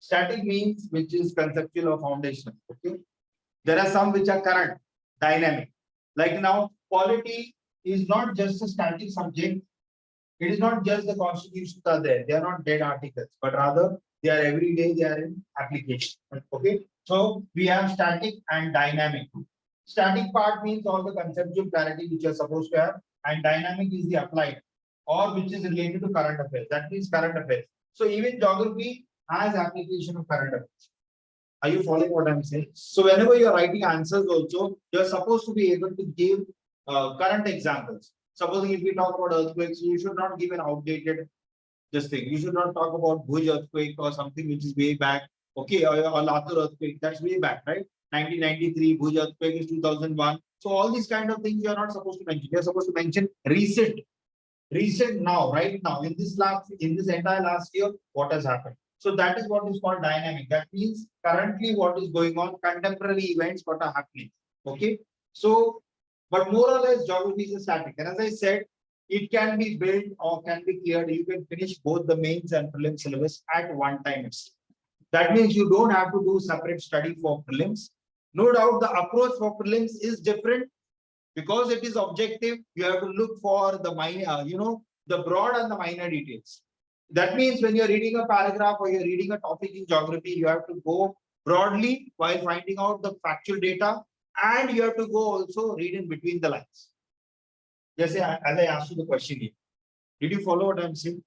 Static means which is conceptual or foundational. Okay. There are some which are current, dynamic. Like now, polity is not just a static subject. It is not just the constitutions are there. They are not dead articles, but rather they are every day, they are in application. Okay. So we have static and dynamic. Static part means all the conceptual clarity which you are supposed to have, and dynamic is the applied or which is related to current affairs. That means current affairs. So even geography has application of current affairs. Are you following what I'm saying? So whenever you are writing answers also, you are supposed to be able to give current examples. Supposing if we talk about earthquakes, you should not give an outdated this thing. You should not talk about Bhuj earthquake or something which is way back. Okay, or Latur earthquake, that's way back, right? 1993, Bhuj earthquake is 2001. So all these kind of things you are not supposed to mention. You are supposed to mention recent now, right now, in this entire last year, what has happened. So that is what is called dynamic. That means currently what is going on, contemporary events, what are happening. Okay. So, but more or less geography is static. And as I said, it can be built or can be cleared. You can finish both the mains and prelims syllabus at one time. That means you don't have to do separate study for prelims. No doubt the approach for prelims is different because it is objective. You have to look for the minor, the broad and the minor details. That means when you're reading a paragraph or you're reading a topic in geography, you have to go broadly while finding out the factual data, and you have to go also read in between the lines. Just as I asked you the question here. Did you follow what I'm saying?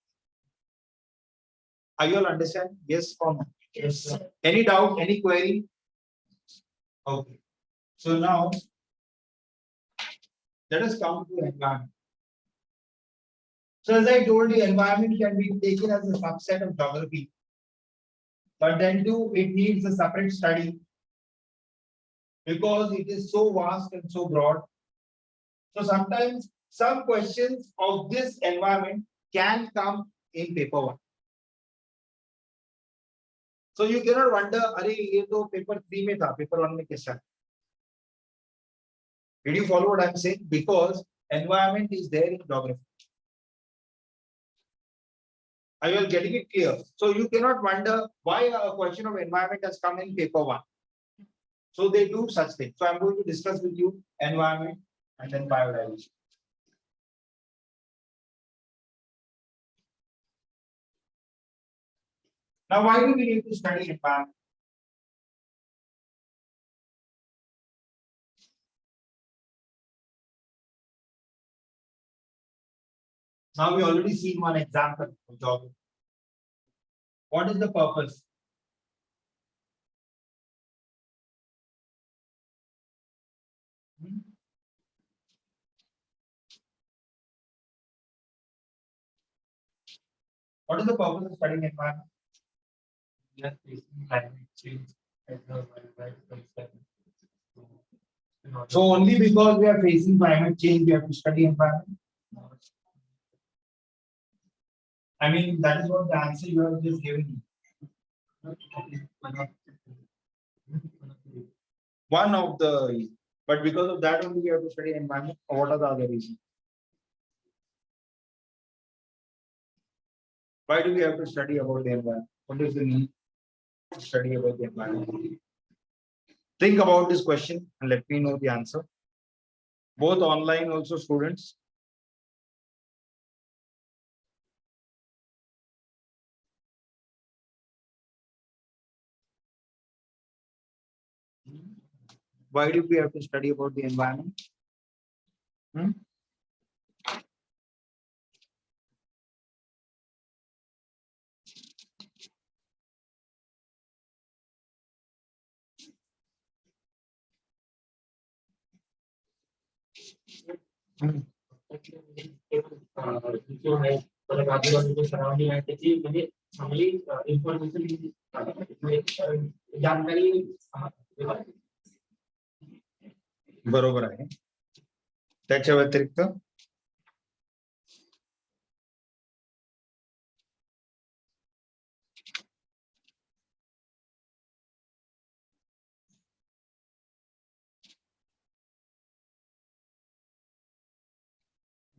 Are you all understand? Yes or no? Yes, sir. Any doubt, any query? Okay. So now let us come to environment. So as I told you, environment can be taken as a subset of geography. But then too, it needs a separate study because it is so vast and so broad. So sometimes some questions of this environment can come in paper one. So you cannot wonder, "Arey, ye to paper 3 mein tha, paper 1 mein kaisa?" Did you follow what I'm saying? Because environment is there in geography. Are you all getting it clear? So you cannot wonder why a question of environment has come in paper 1. So they do such things. So I'm going to discuss with you environment and then biodiversity. Now, why do we need to study environment? Now we already seen one example of geography. What is the purpose? What is the purpose of studying environment? So only because we are facing climate change, we have to study environment. I mean, that is what the answer you have just given me. One of the reasons. But because of that only we have to study environment, or what are the other reasons? Why do we have to study about the environment? What is the need to study about the environment? Think about this question and let me know the answer. Both online also students. Why do we have to study about the environment? जो है मतलब आजूबाजू जो surrounding है त्याची म्हणजे चांगली information जानकारी बरोबर आहे. त्याच्या व्यतिरिक्त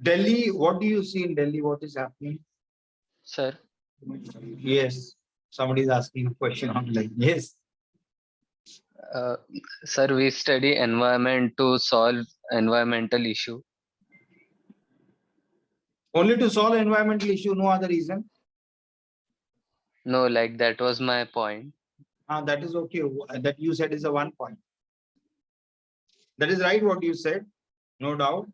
Delhi, what do you see in Delhi? What is happening? Sir, Yes, somebody is asking a question online. Yes. sir, we study environment to solve environmental issue. Only to solve environmental issue, no other reason. No, like that was my point. That is okay. That you said is a one point. That is right what you said, no doubt.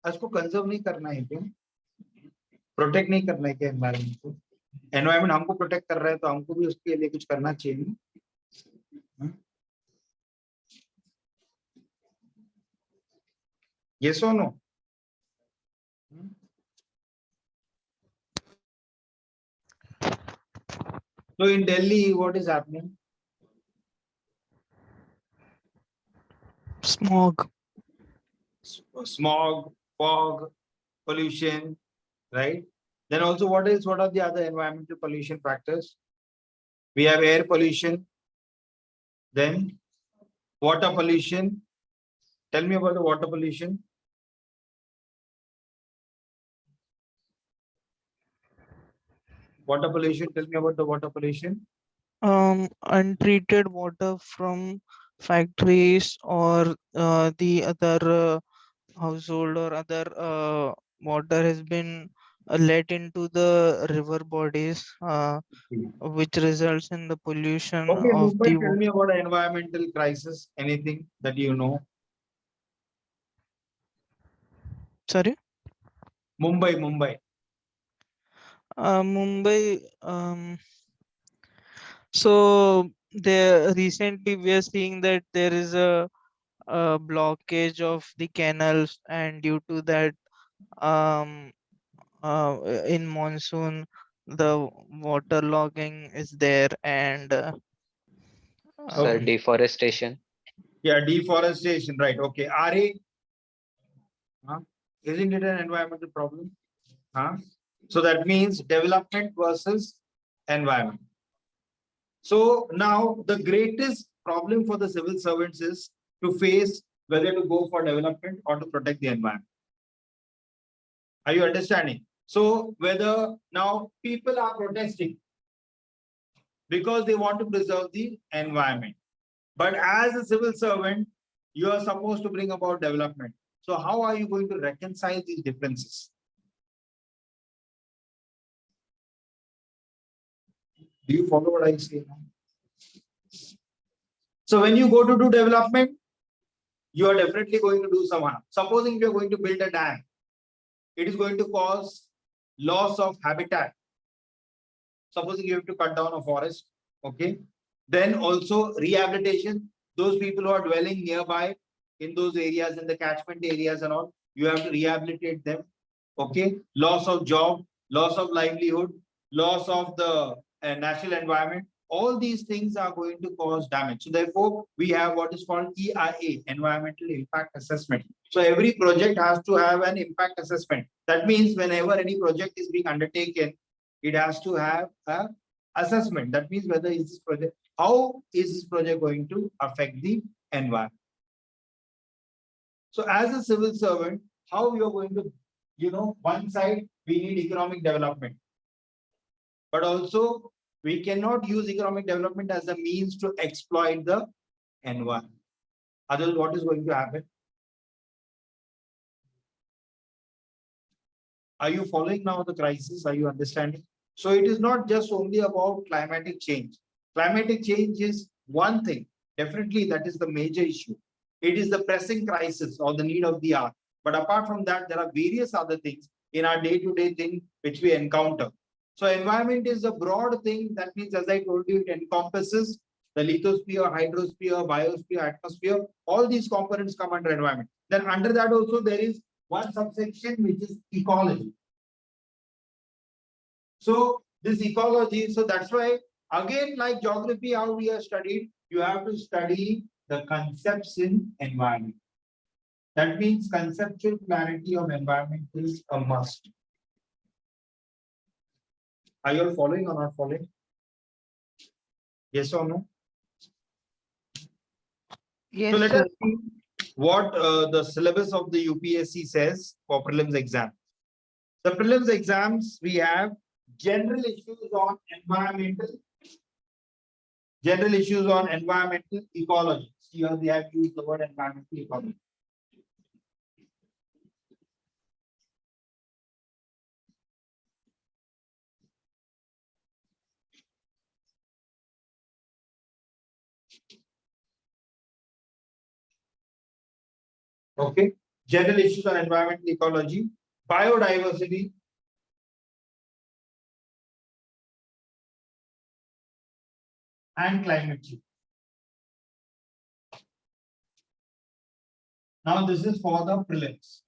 उसको conserve नहीं करना है क्यों? Protect नहीं करना है क्या environment को? एनवायरनमेंट हमको प्रोटेक्ट कर रहा है तो हमको भी उसके लिए कुछ करना चाहिए. Yes or no? So in Delhi, what is happening? Smog. Smog, fog, pollution, right? Then also what are the other environmental pollution factors? We have air pollution, then water pollution, Tell me about the water pollution. Water pollution. Tell me about the water pollution. Untreated water from factories or the other household or other water has been let into the river bodies, which results in the pollution Okay, of Mumbai, the tell me about an environmental crisis. Anything that you know? sorry, Mumbai. Mumbai. So there recently we are seeing that there is a blockage of the canals, and due to that, um, in monsoon, the water logging is there, and Sir, Okay. deforestation. Yeah, deforestation, right? Okay. RA, huh? Isn't it an environmental problem? Huh? So that means development versus environment. So now the greatest problem for the civil servants is to face whether to go for development or to protect the environment. Are you understanding? So whether now people are protesting because they want to preserve the environment. But as a civil servant, you are supposed to bring about development. So how are you going to reconcile these differences? Do you follow what I say now? So when you go to do development, you are definitely going to do some harm. Supposing you are going to build a dam, it is going to cause loss of habitat. Supposing you have to cut down a forest, okay? Then also rehabilitation, those people who are dwelling nearby in those areas, in the catchment areas and all, you have to rehabilitate them, okay? Loss of job, loss of livelihood, loss of the natural environment. All these things are going to cause damage. So therefore, we have what is called EIA, Environmental Impact Assessment. So every project has to have an impact assessment. That means whenever any project is being undertaken, it has to have a assessment. That means whether is this project, how is this project going to affect the environment? So as a civil servant, how you are going to, one side we need economic development, but also we cannot use economic development as a means to exploit the environment. Otherwise, what is going to happen? Are you following now the crisis? Are you understanding? So it is not just only about climatic change. Climatic change is one thing. Definitely that is the major issue. It is the pressing crisis or the need of the hour. But apart from that, there are various other things in our day-to-day thing which we encounter. So environment is a broad thing. That means, as I told you, it encompasses the lithosphere, hydrosphere, biosphere, atmosphere. All these components come under environment. Then under that also there is one subsection which is ecology. So this ecology, so that's why again, like geography, how we are studied, you have to study the concepts in environment. That means conceptual clarity of environment is a must. Are you all following or not following? Yes or no? Yes, So let sir. us see what the syllabus of the UPSC says for prelims exam. The prelims exams, we have general issues on environmental ecology. Here they have used the word environmental ecology. Okay, general issues on environmental ecology, biodiversity, and climate change. Now this is for the prelims.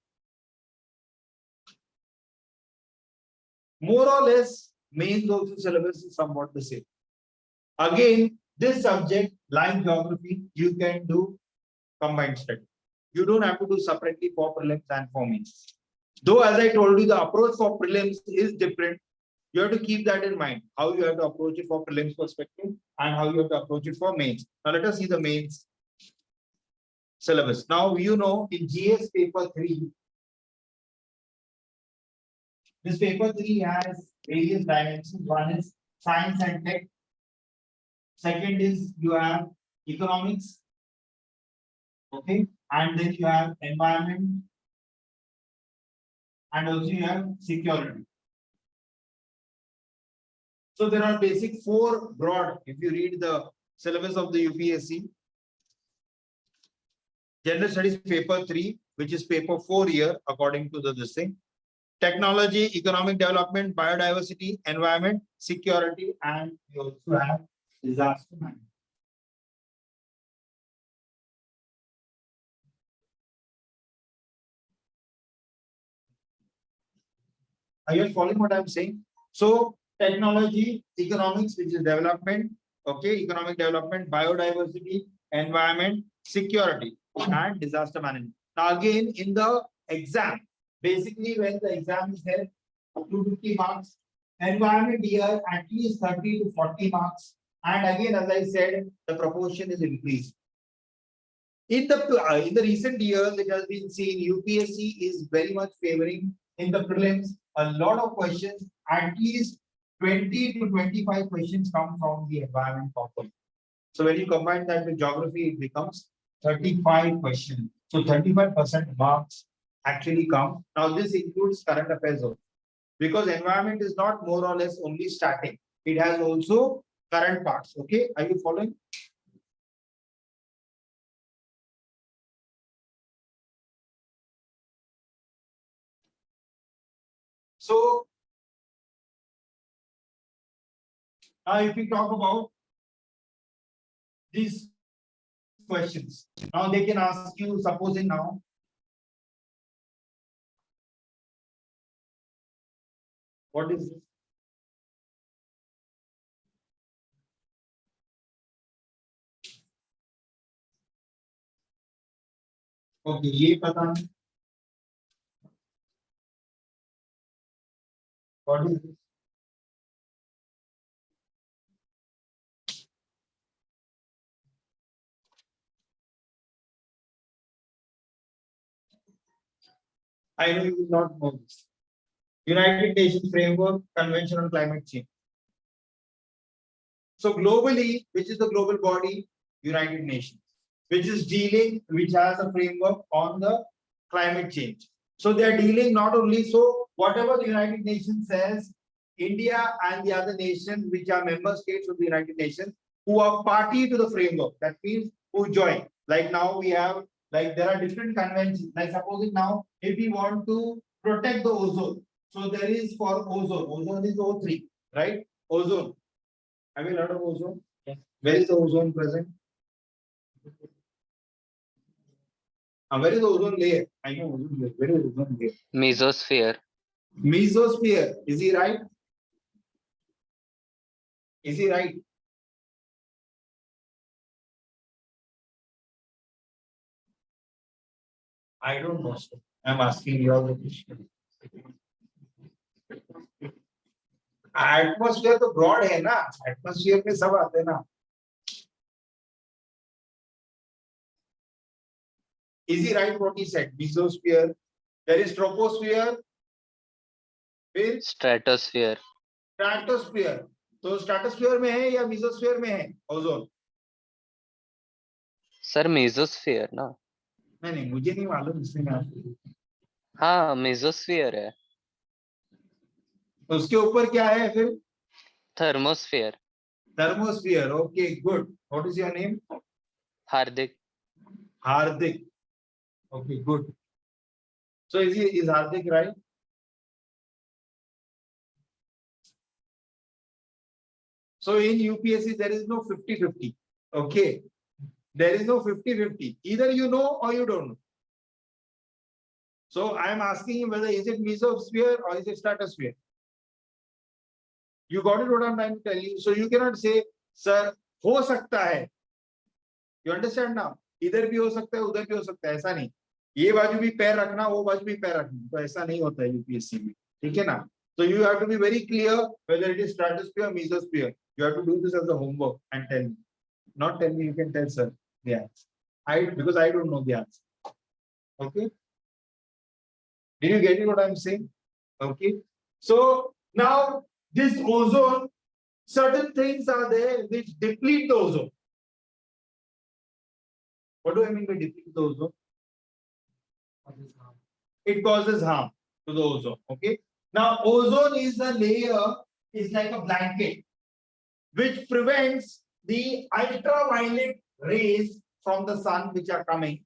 More or less, mains also syllabus is somewhat the same. Again, this subject, like geography, you can do combined study. You don't have to do separately for prelims and for mains. Though, as I told you, the approach for prelims is different. You have to keep that in mind, how you have to approach it for prelims perspective and how you have to approach it for mains. Now let us see the mains. syllabus. Now, you know, in GS paper 3, this paper 3 has various dimensions. One is science and tech. Second is you have economics. Okay. And then you have environment. And also you have security. So there are basic 4 broad, if you read the syllabus of the UPSC. General Studies paper 3, which is paper 4 here, according to this thing. Technology, economic development, biodiversity, environment, security, and we also have disaster management. Are you following what I'm saying? So technology, economics, which is development, okay, economic development, biodiversity, environment, security, and disaster management. Now again, in the exam, basically when the exam is held, 250 marks, environment year at least 30 to 40 marks, and again, as I said, the proportion is increased. In the recent years, it has been seen UPSC is very much favoring in the prelims a lot of questions, at least 20 to 25 questions come from the environment component. So when you combine that with geography, it becomes 35 questions. So 35% marks actually come. Now this includes current affairs also, because environment is not more or less only static. It has also current parts. Okay, are you following? So now if we talk about these questions, now they can ask you, supposing now, what is this? Okay, ये पता नहीं. What is this? I know you will not know this. United Nations Framework Convention on Climate Change. So globally, which is the global body? United Nations, which is dealing, which has a framework on the climate change. So they are dealing not only, so whatever the United Nations says, India and the other nations which are member states of the United Nations who are party to the framework, that means who join. Like now we have, like there are different conventions. Like supposing now, if we want to protect the ozone, so there is for ozone. Ozone is O3, right? Ozone. Have you heard of ozone? Yes. Where is the ozone present? Where is the ozone layer? I know ozone layer. Where is ozone layer? Mesosphere. Mesosphere. Is he right? Is he right? I don't know, sir. I'm asking you all the question. Atmosphere तो broad है ना. Atmosphere में सब आते हैं ना. Is he right what he said? Mesosphere. There is troposphere. फिर Stratosphere. stratosphere. तो stratosphere में है या mesosphere में है ओजोन? सर मेसोस्फीयर ना. नहीं मुझे नहीं मालूम इसमें ना. हाँ मेसोस्फीयर है. उसके ऊपर क्या है फिर? Thermosphere. Thermosphere. Okay, good. What is your name? Hardik. Hardik. Okay, good. So is Hardik right? So in UPSC there is no 50-50. Okay. There is no 50-50. Either you know or you don't know. So I am asking him whether is it mesosphere or is it stratosphere? You got it what I'm trying to tell you. So you cannot say, sir, हो सकता है. You understand now? इधर भी हो सकता है, उधर भी हो सकता है, ऐसा नहीं. ये बाजू भी पैर रखना, वो बाजू भी पैर रखना. तो ऐसा नहीं होता है यूपीएससी में. ठीक है ना? So you have to be very clear whether it is stratosphere or mesosphere. You have to do this as a homework and tell me. Not tell me, you can tell sir. Yeah. Because I don't know the answer. Okay. Did you get it what I'm saying? Okay. So now this ozone, certain things are there which deplete the ozone. What do I mean by deplete the ozone? It causes harm to the ozone. Okay. Now ozone is a layer, is like a blanket which prevents the ultraviolet rays from the sun which are coming,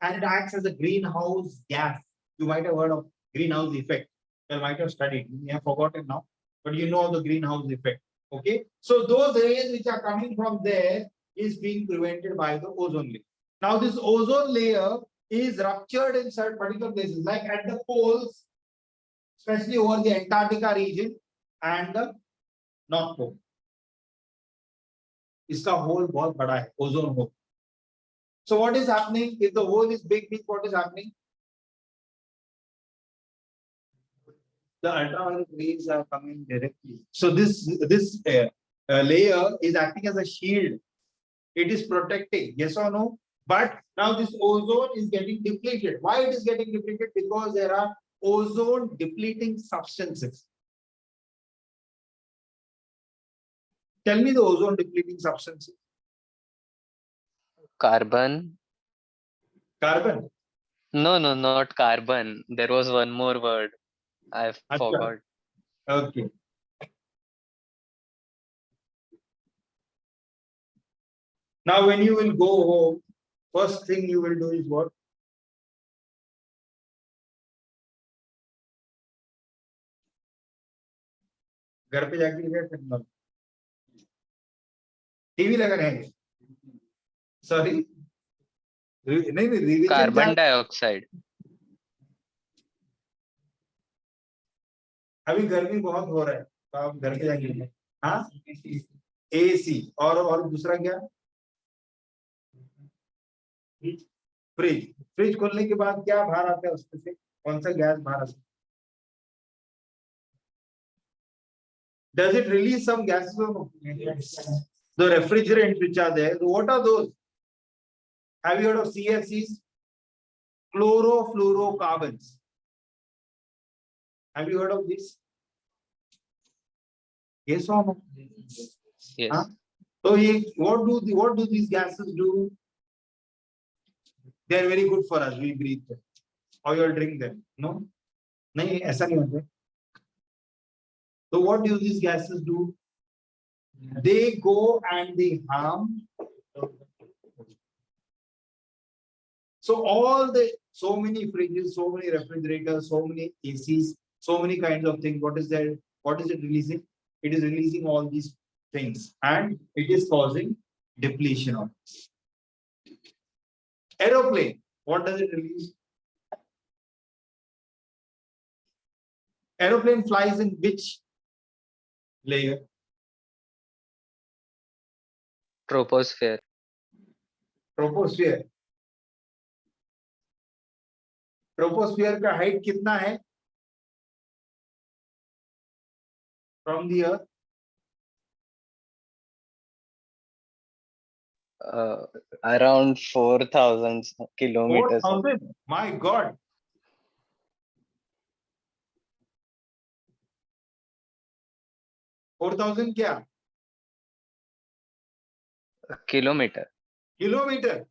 and it acts as a greenhouse gas. You might have heard of greenhouse effect. You might have studied. You may have forgotten now, but you know the greenhouse effect. Okay. So those rays which are coming from there is being prevented by the ozone layer. Now this ozone layer is ruptured in certain particular places, like at the poles, especially over the Antarctica region and the North Pole. इसका hole बहुत बड़ा है, ozone hole. So what is happening? If the hole is big, what is happening? The ultraviolet rays are coming directly. So this layer is acting as a shield. It is protecting, yes or no? But now this ozone is getting depleted. Why it is getting depleted? Because there are ozone depleting substances. Tell me the ozone depleting substances. Carbon. Carbon. No, not carbon. There was one more word. I forgot. Okay. Now when you will go home, first thing you will do is what? घर पे जाके क्या करना? TV लगा रहेंगे. Sorry. नहीं revision Carbon dioxide. अभी गर्मी बहुत हो रहा है, तो आप घर पे जाके हाँ AC और दूसरा क्या? फ्रिज खोलने के बाद क्या बाहर आता है उसमें से? कौन सा गैस बाहर आता है? Does it release some gases or no? The refrigerants which are there, what are those? Have you heard of CFCs? Chlorofluorocarbons. Have you heard of this? Yes or no? Yes. Huh? So what do these gases do? They are very good for us. We breathe them. Or you drink them. No? नहीं ऐसा नहीं होता. So what do these gases do? They go and they harm. So so many fridges, so many refrigerators, so many ACs, so many kinds of things. What is there? What is it releasing? It is releasing all these things, and it is causing depletion of this. Aeroplane, what does it release? Aeroplane flies in which layer? Troposphere. Troposphere. Troposphere का height कितना है? From the earth? Around 4,000 kilometers. 4,000? My God. $4,000 क्या? Kilometer. Kilometer.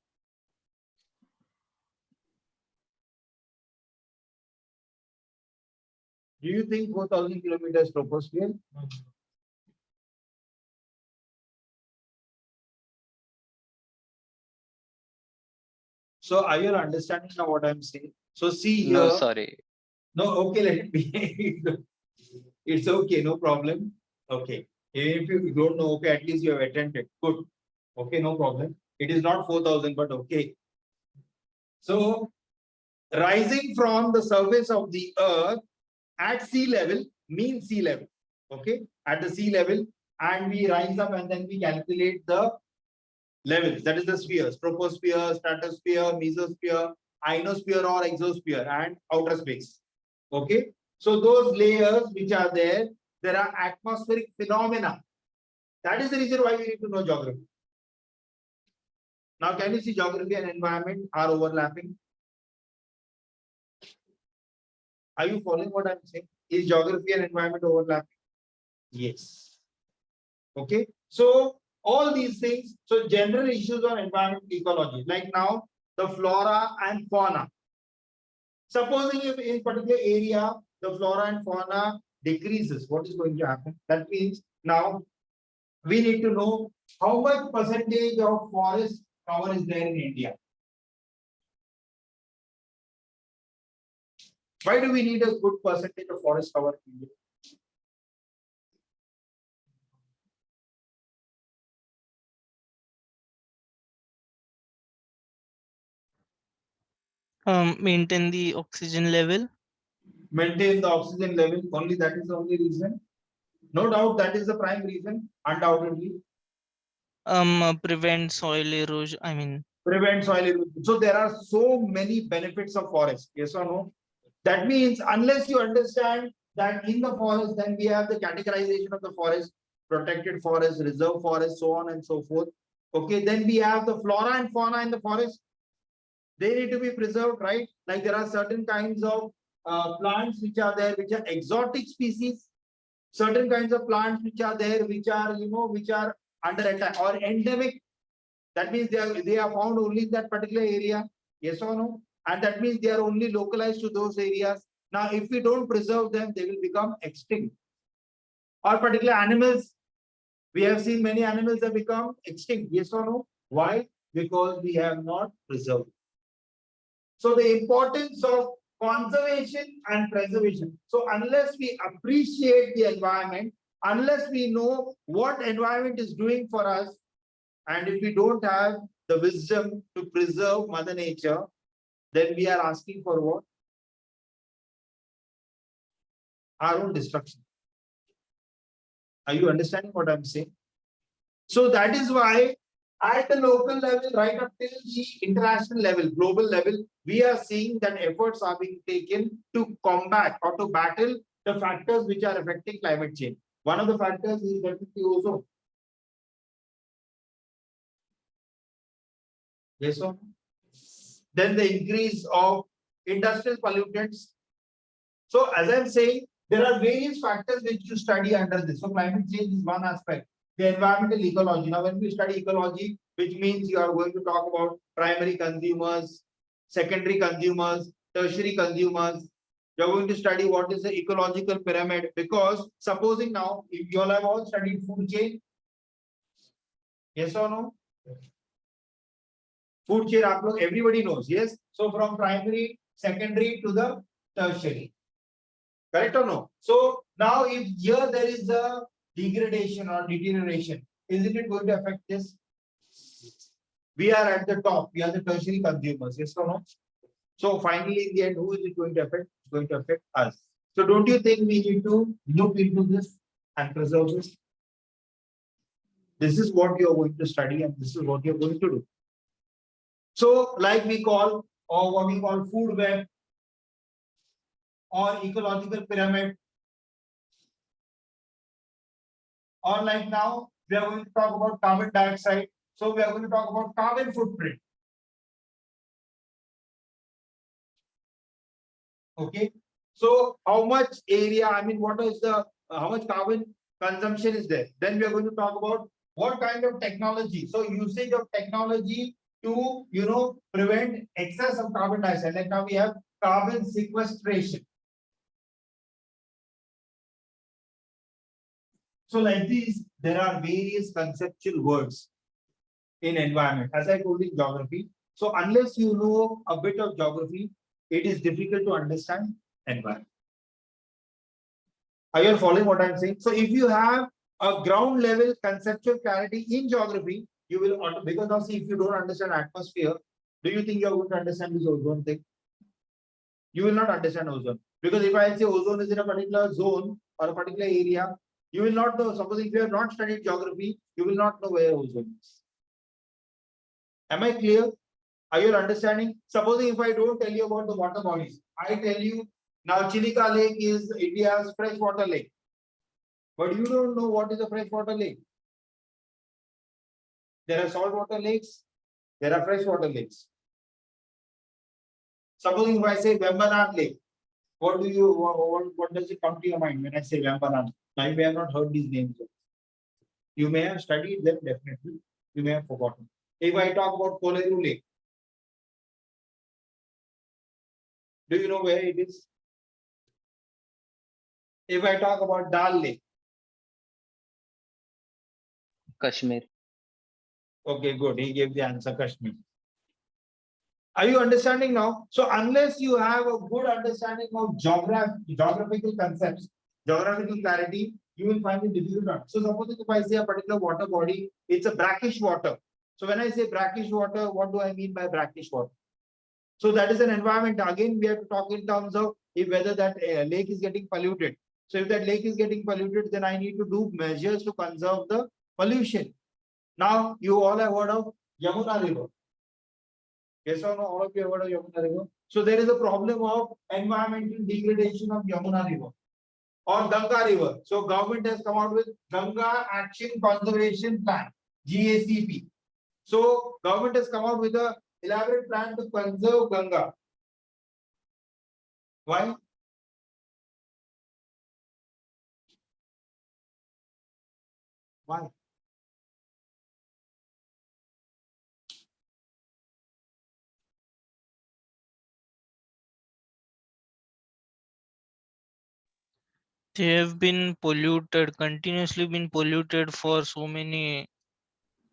Do you think 4,000 kilometers troposphere? So are you understanding now what I'm saying? So see here. No, sorry. No, okay, let me. It's okay, no problem. Okay. If you don't know, okay, at least you have attempted. Good. Okay, no problem. It is not 4,000, but okay. So rising from the surface of the earth at sea level, mean sea level. Okay, at the sea level, and we rise up and then we calculate the levels. That is the spheres: troposphere, stratosphere, mesosphere, ionosphere or exosphere, and outer space. Okay, so those layers which are there are atmospheric phenomena. That is the reason why we need to know geography. Now, can you see geography and environment are overlapping? Are you following what I'm saying? Is geography and environment overlapping? Yes. Okay. So all these things, so general issues on environment ecology, like now the flora and fauna. Supposing if in particular area, the flora and fauna decreases, what is going to happen? That means now we need to know how much percentage of forest cover is there in India. Why do we need a good percentage of forest cover in India? Maintain the oxygen level. Maintain the oxygen level, only that is the only reason. No doubt that is the prime reason, undoubtedly. Prevent soil erosion. I mean, Prevent soil erosion. So there are so many benefits of forest. Yes or no? That means unless you understand that in the forest, then we have the categorization of the forest, protected forest, reserve forest, so on and so forth. Okay, then we have the flora and fauna in the forest. They need to be preserved, right? Like there are certain kinds of plants which are there, which are exotic species. Certain kinds of plants which are there, which are, which are under attack or endemic. That means they are found only in that particular area. Yes or no? And that means they are only localized to those areas. Now, if we don't preserve them, they will become extinct. Or particular animals, we have seen many animals have become extinct. Yes or no? Why? Because we have not preserved. So the importance of conservation and preservation. So unless we appreciate the environment, unless we know what environment is doing for us, and if we don't have the wisdom to preserve Mother Nature, then we are asking for what? Our own destruction. Are you understanding what I'm saying? So that is why at the local level, right up till the international level, global level, we are seeing that efforts are being taken to combat or to battle the factors which are affecting climate change. One of the factors is definitely ozone. Yes or no? Then the increase of industrial pollutants. So as I'm saying, there are various factors which you study under this. So climate change is one aspect. The environmental ecology. Now, when we study ecology, which means you are going to talk about primary consumers, secondary consumers, tertiary consumers. You're going to study what is the ecological pyramid, because supposing now, if you all have all studied food chain, yes or no? Food chain, everybody knows, yes. So from primary, secondary to the tertiary. Correct or no? So now if here there is a degradation or deterioration, isn't it going to affect this? We are at the top, we are the tertiary consumers, yes or no? So finally in the end, who is it going to affect? It's going to affect us. So don't you think we need to look into this and preserve this? This is what you are going to study and this is what you are going to do. So like we call, or what we call food web, or ecological pyramid, or like now we are going to talk about carbon dioxide. So we are going to talk about carbon footprint. Okay. So how much area, I mean, what is the, how much carbon consumption is there? Then we are going to talk about what kind of technology. So usage of technology to, prevent excess of carbon dioxide. Like now we have carbon sequestration. So like these, there are various conceptual words in environment. As I told you in geography. So unless you know a bit of geography, it is difficult to understand environment. Are you following what I'm saying? So if you have a ground level conceptual clarity in geography, you will, because now see, if you don't understand atmosphere, do you think you're going to understand this ozone thing? You will not understand ozone. Because if I say ozone is in a particular zone or a particular area, you will not know. Suppose if you have not studied geography, you will not know where ozone is. Am I clear? Are you understanding? Supposing if I don't tell you about the water bodies, I tell you now Chilika Lake is India's freshwater lake. But you don't know what is a freshwater lake. There are saltwater lakes, There are freshwater lakes. Supposing if I say Vembanad Lake, what does it come to your mind when I say Vembanad? Now you may have not heard these names. You may have studied them definitely. You may have forgotten. If I talk about Koleru Lake, do you know where it is? If I talk about Dal Lake, Kashmir. okay, good. He gave the answer Kashmir. Are you understanding now? So unless you have a good understanding of geographical concepts, geographical clarity, you will find it difficult. So suppose if I say a particular water body, it's a brackish water. So when I say brackish water, what do I mean by brackish water? So that is an environment. Again, we have to talk in terms of if whether that lake is getting polluted. So if that lake is getting polluted, then I need to do measures to conserve the pollution. Now you all have heard of Yamuna River. Yes or no? All of you have heard of Yamuna River. So there is a problem of environmental degradation of Yamuna River or Ganga River. So government has come out with Ganga Action Conservation Plan, GACP. So government has come out with a elaborate plan to conserve Ganga. Why? Why? They have been polluted, continuously been polluted for so many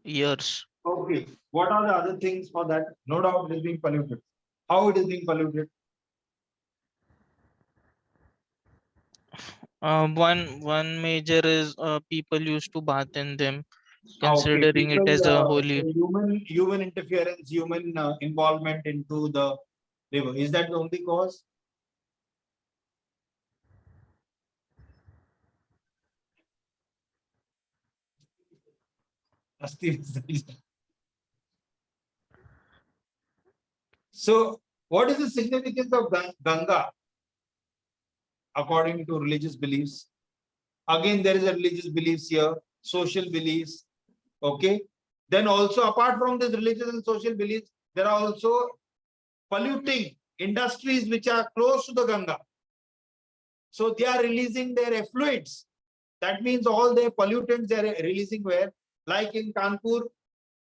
years. Okay. What are the other things for that? No doubt it is being polluted. How it is being polluted? One major is people used to bath in them, Okay. considering it as a holy. Human interference, human involvement into the river. Is that the only cause? So, what is the significance of Ganga according to religious beliefs? Again, there is a religious beliefs here, social beliefs. Okay. Then also, apart from this religious and social beliefs, there are also polluting industries which are close to the Ganga. So they are releasing their effluents. That means all their pollutants they are releasing where? Like in Kanpur,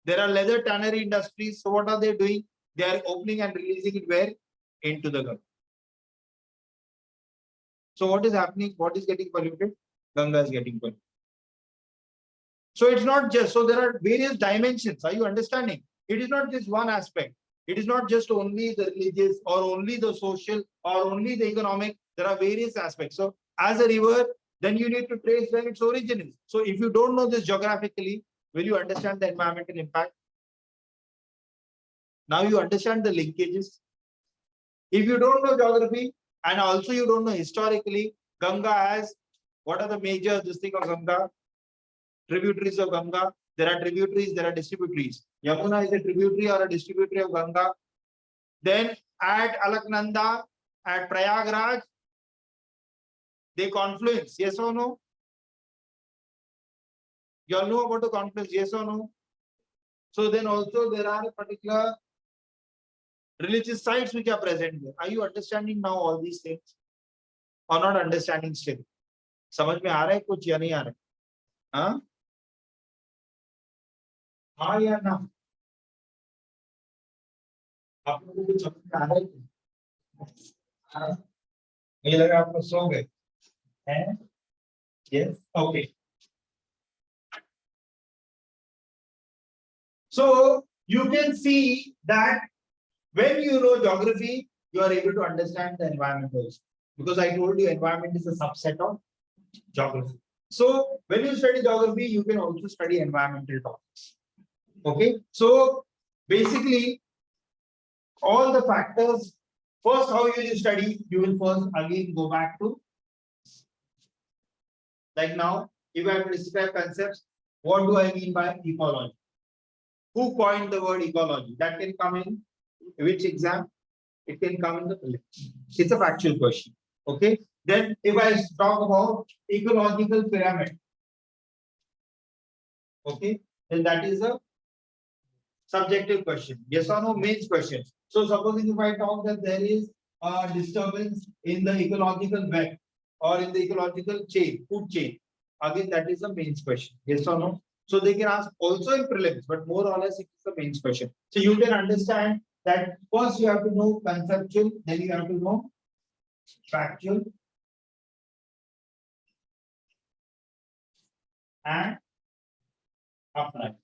there are leather tannery industries. So what are they doing? They are opening and releasing it where? Into the Ganga. So what is happening? What is getting polluted? Ganga is getting polluted. So it's not just, so there are various dimensions. Are you understanding? It is not just one aspect. It is not just only the religious or only the social or only the economic. There are various aspects. So as a river, then you need to trace where its origin is. So if you don't know this geographically, will you understand the environmental impact? Now you understand the linkages. If you don't know geography and also you don't know historically, Ganga has, what are the major this thing of Ganga? Tributaries of Ganga. There are tributaries, there are distributaries. Yamuna is a tributary or a distributary of Ganga. Then at Alaknanda, at Prayagraj, they confluence. Yes or no? You all know about the confluence, yes or no? So then also there are particular religious sites which are present there. Are you understanding now all these things? Or not understanding still? समझ में आ रहा है कुछ या नहीं आ रहा है? हाँ? हाँ या ना? आप लोगों को कुछ समझ में आ रहा है? मुझे लगा आप लोग सो गए हैं? Yes, okay. So you can see that when you know geography, you are able to understand the environment also. Because I told you environment is a subset of geography. So when you study geography, you can also study environmental topics. Okay. So basically, all the factors, first, how you will study, you will first again go back to, like now, if I have to describe concepts, what do I mean by ecology? Who coined the word ecology? That can come in which exam? It can come in the prelims. It's a factual question. Okay. Then if I talk about ecological pyramid, okay, then that is a Subjective question. Yes or no? Mains question. So supposing if I talk that there is a disturbance in the ecological web or in the ecological chain, food chain. Again, that is a mains question. Yes or no? So they can ask also in prelims, but more or less it is the mains question. So you can understand that first you have to know conceptual, then you have to know factual and apply.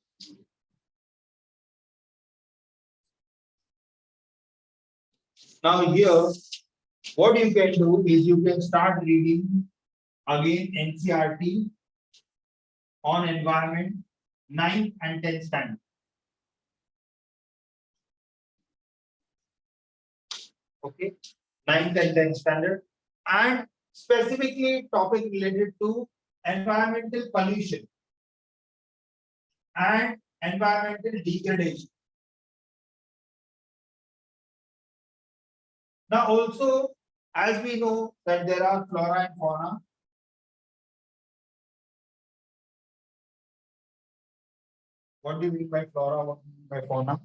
Now here, what you can do is you can start reading again NCERT on environment 9th and 10th standard. Okay, 9th and 10th standard, and specifically topic related to environmental pollution and environmental degradation. Now also, as we know that there are flora and fauna. What do you mean by flora? What do you mean by fauna?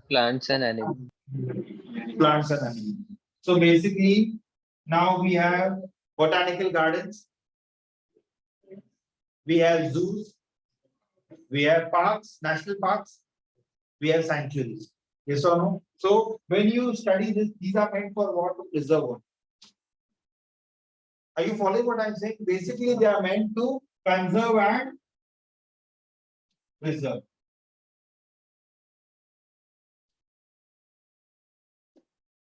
Plants and animals. Plants and animals. So basically, now we have botanical gardens, we have zoos, we have parks, national parks, we have sanctuaries. Yes or no? So when you study this, these are meant for what? To preserve. Are you following what I'm saying? Basically, they are meant to conserve and preserve.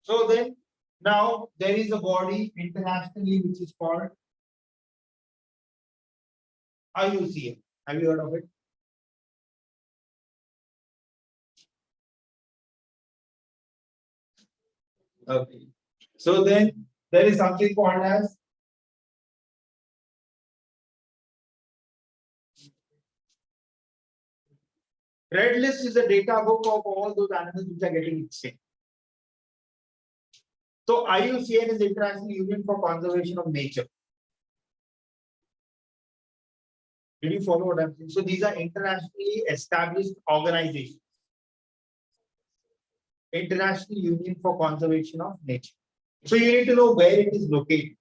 So then, now there is a body internationally which is called IUCN. Have you heard of it? Okay. So then there is something called as Red List is a data book of all those animals which are getting extinct. So IUCN is International Union for Conservation of Nature. Did you follow what I'm saying? So these are internationally established organizations. International Union for Conservation of Nature. So you need to know where it is located.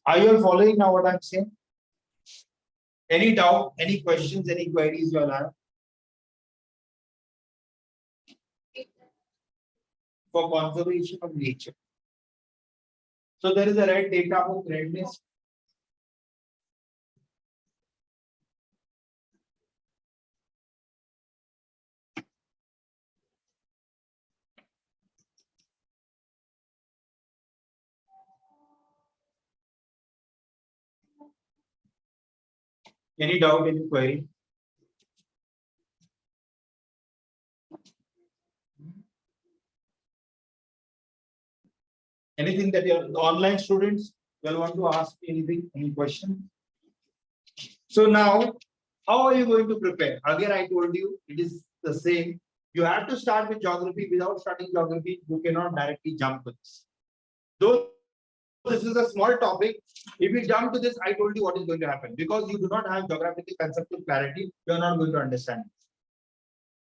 Are you all following now what I'm saying? Any doubt, any questions, any queries you all have? For conservation of nature. So there is a red data book, Red List. Any doubt, any query? Anything that your online students will want to ask anything, any question? So now, how are you going to prepare? Again, I told you it is the same. You have to start with geography. Without studying geography, you cannot directly jump to this. Though this is a small topic, if you jump to this, I told you what is going to happen. Because you do not have geographical conceptual clarity, you are not going to understand.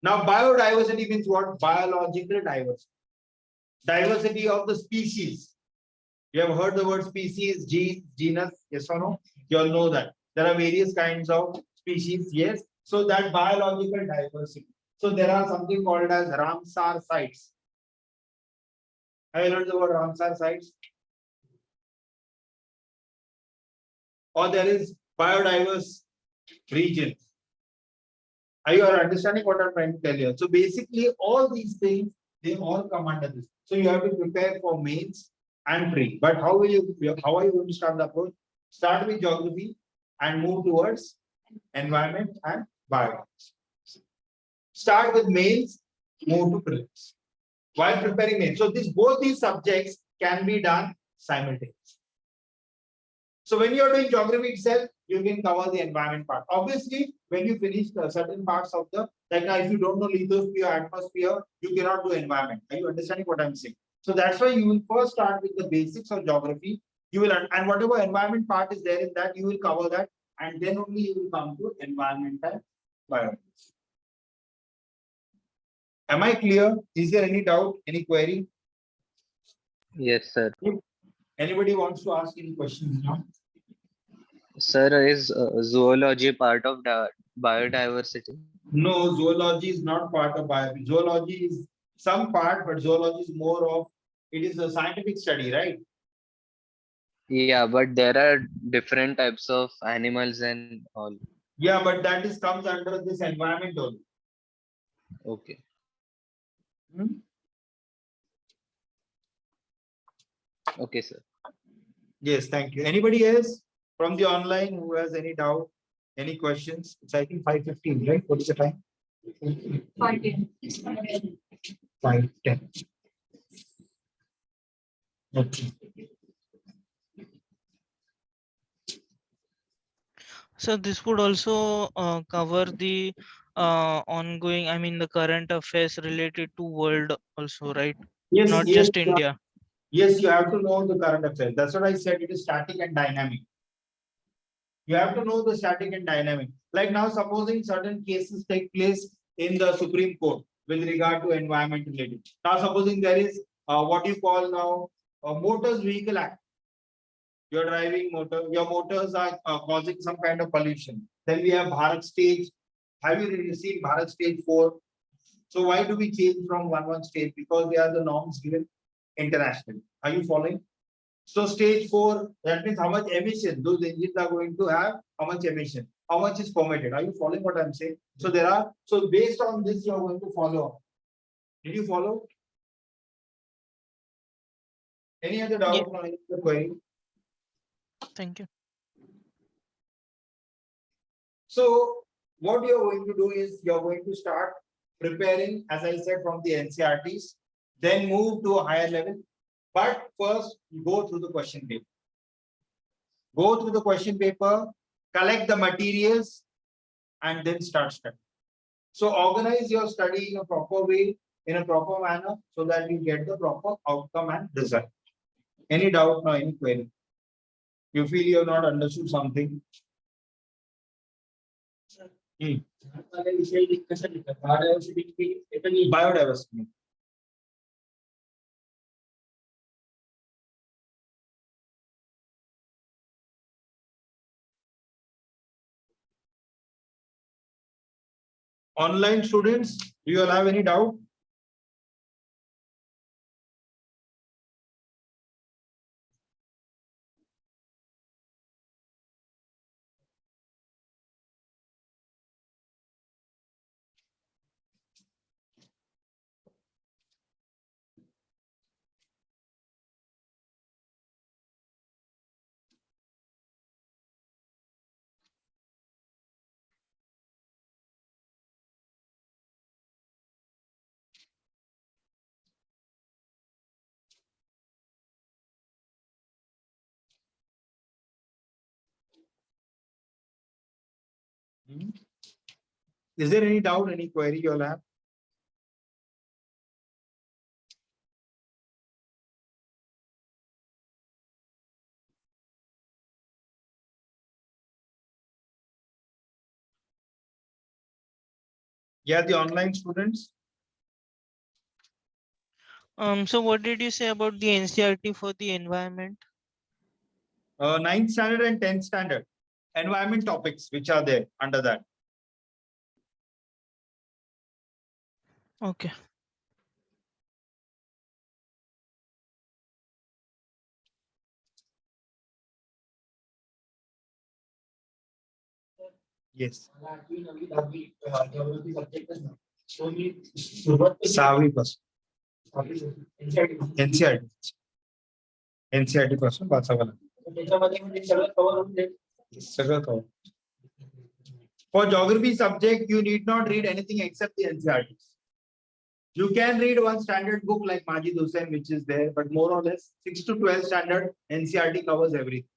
Now, biodiversity means what? Biological diversity. Diversity of the species. You have heard the word species, genus, yes or no? You all know that. There are various kinds of species, yes. So that biological diversity. So there are something called as Ramsar sites. Have you heard the word Ramsar sites? Or there is biodiverse regions. Are you understanding what I'm trying to tell you? So basically, all these things, they all come under this. So you have to prepare for mains and pre. But how are you going to start the approach? Start with geography and move towards environment and biodiversity. Start with mains, move to prelims. While preparing mains. So both these subjects can be done simultaneously. So when you are doing geography itself, you can cover the environment part. Obviously, when you finish certain parts of the, like now if you don't know lithosphere, atmosphere, you cannot do environment. Are you understanding what I'm saying? So that's why you will first start with the basics of geography. You will, and whatever environment part is there in that, you will cover that, and then only you will come to environmental biology. Am I clear? Is there any doubt, any query? Yes, sir. Anybody wants to ask any questions now? Sir, is zoology part of biodiversity? No, zoology is not part of biology. Zoology is some part, but zoology is more of, it is a scientific study, right? Yeah, but there are different types of animals and all. Yeah, but that is comes under this environment only. Okay. Okay, sir. Yes, thank you. Anybody else from the online who has any doubt, any questions? It's I think 5:15, right? What is the time? 5:10. 5:10. Okay. So this would also cover the ongoing, I mean, the current affairs related to world also, right? Yes, Not yes, just India. yes, you have to know the current affairs. That's what I said. It is static and dynamic. You have to know the static and dynamic. Like now, supposing certain cases take place in the Supreme Court with regard to environment related. Now, supposing there is what you call now a Motors Vehicle Act. You're driving motor, your motors are causing some kind of pollution. Then we have Bharat stage. Have you really seen Bharat stage 4? So why do we change from one stage? Because they are the norms given internationally. Are you following? So stage 4, that means how much emission those engines are going to have, how much emission, how much is permitted. Are you following what I'm saying? So there are, so based on this, you are going to follow. Did you follow? Any other doubt or any other query? Thank you. So what you're going to do is you're going to start preparing, as I said, from the NCRTs, then move to a higher level. But first, you go through the question paper. Go through the question paper, collect the materials, and then start studying. So organize your study in a proper way, in a proper manner, so that you get the proper outcome and result. Any doubt or any query? You feel you have not understood something? Biodiversity. Online students, do you all have any doubt? Is there any doubt, any query you all have? Yeah, the online students. So what did you say about the NCRT for the environment? 9th standard and 10th standard. Environment topics which are there under that. Okay. Yes. Savi. 6% NCRT. NCRT पासून 5 सगळं cover. For geography subject, you need not read anything except the NCRT. You can read one standard book like Majid Hussain, which is there, but more or less 6 to 12 standard NCRT covers everything.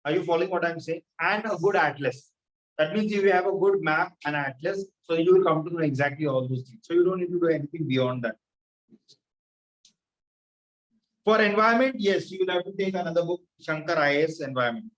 Are you following what I'm saying? And a good atlas. That means if you have a good map and atlas, so you will come to know exactly all those things. So you don't need to do anything beyond that. For environment, yes, you will have to take another book, Shankar IAS Environment.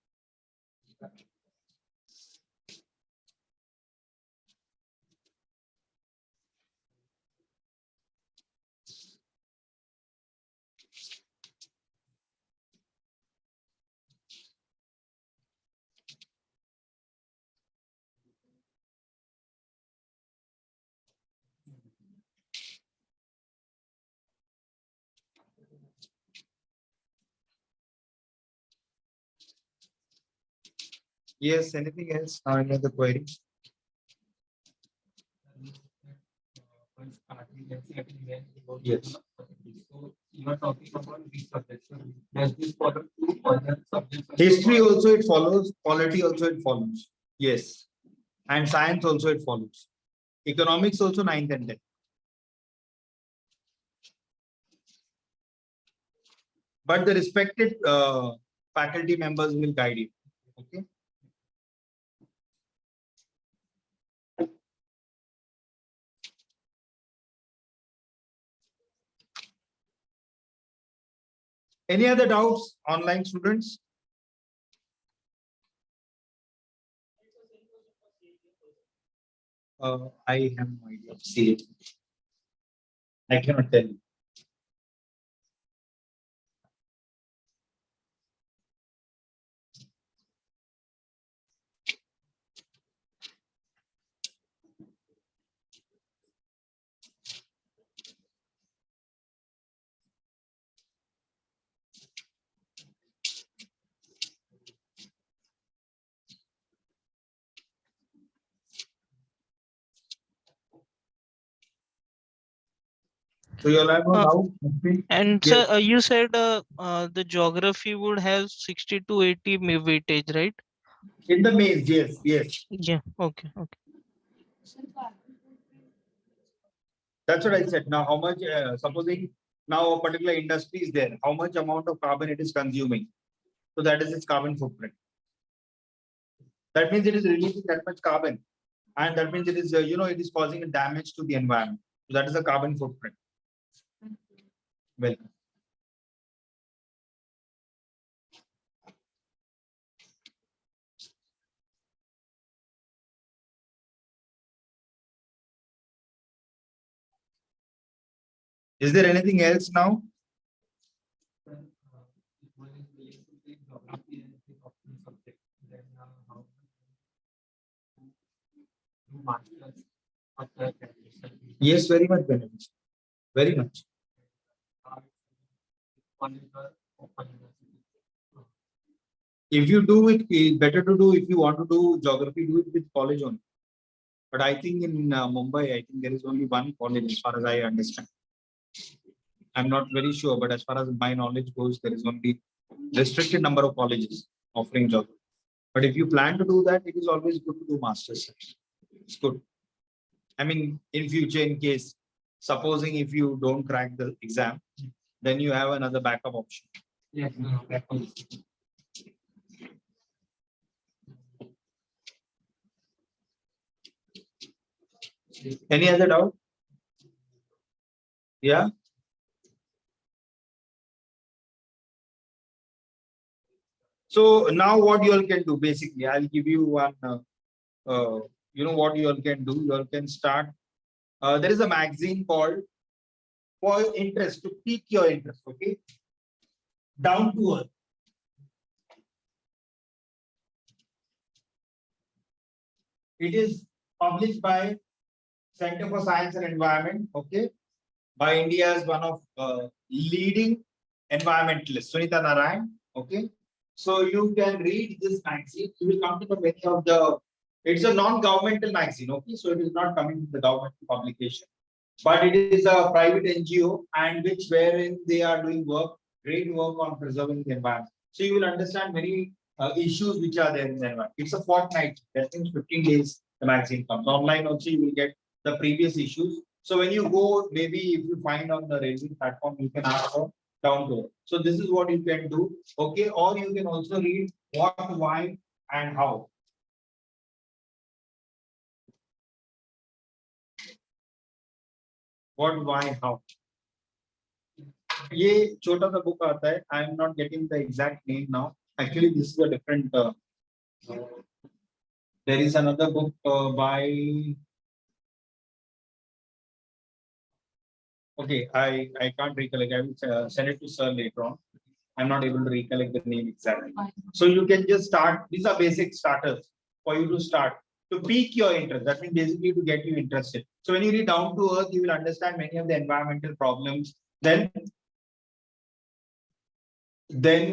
Yes, anything else? Any other query? Yes. So you are talking about these subjects. So does this follow two other subjects? History also it follows, polity also it follows. Yes. And science also it follows. Economics also 9th and 10th. But the respected faculty members will guide you. Okay. Any other doubts, online students? I have no idea of CA. I cannot tell you. So you'll have no Uh, doubt. Okay. And Yes. sir, you said the geography would have 60 to 80 weightage, right? In the mains, yes, yes. Yeah. Okay. Okay. That's what I said. Now, how much, supposing now a particular industry is there, how much amount of carbon it is consuming? So that is its carbon footprint. That means it is releasing that much carbon. And that means it is, it is causing a damage to the environment. So that is a carbon footprint. Well, is there anything else now? Yes, very much beneficial. Very much. If you do it, it's better to do if you want to do geography, do it with college only. But I think in Mumbai, I think there is only one college as far as I understand. I'm not very sure, but as far as my knowledge goes, there is only restricted number of colleges offering geography. But if you plan to do that, it is always good to do masters. It's good. I mean, in future, in case, supposing if you don't crack the exam, then you have another backup option. Yes, Any other doubt? Yeah. So now what you all can do, basically, I'll give you one, what you all can do. You all can start. There is a magazine called For Interest, to pique your interest, okay? Down to Earth. It is published by Center for Science and Environment, okay? By India's one of leading environmentalists, Sunita Narayan, okay? So you can read this magazine. You will come to know many of the. It's a non-governmental magazine, okay? So it is not coming to the government publication, but it is a private NGO and wherein they are doing great work on preserving the environment. So you will understand many issues which are there in the environment. It's a fortnight. That means 15 days the magazine comes. Online also you will get the previous issues. So when you go, maybe if you find on the railway platform, you can ask for download. So this is what you can do, okay? Or you can also read what, why, and how. What, why, how. ये छोटा सा book आता है. I am not getting the exact name now. Actually, this is a different. There is another book by. Okay, I can't recollect. I will send it to sir later on. I'm not able to recollect the name exactly. So you can just start. These are basic starters for you to start to pique your interest. That means basically to get you interested. So when you read Down to Earth, you will understand many of the environmental problems. Then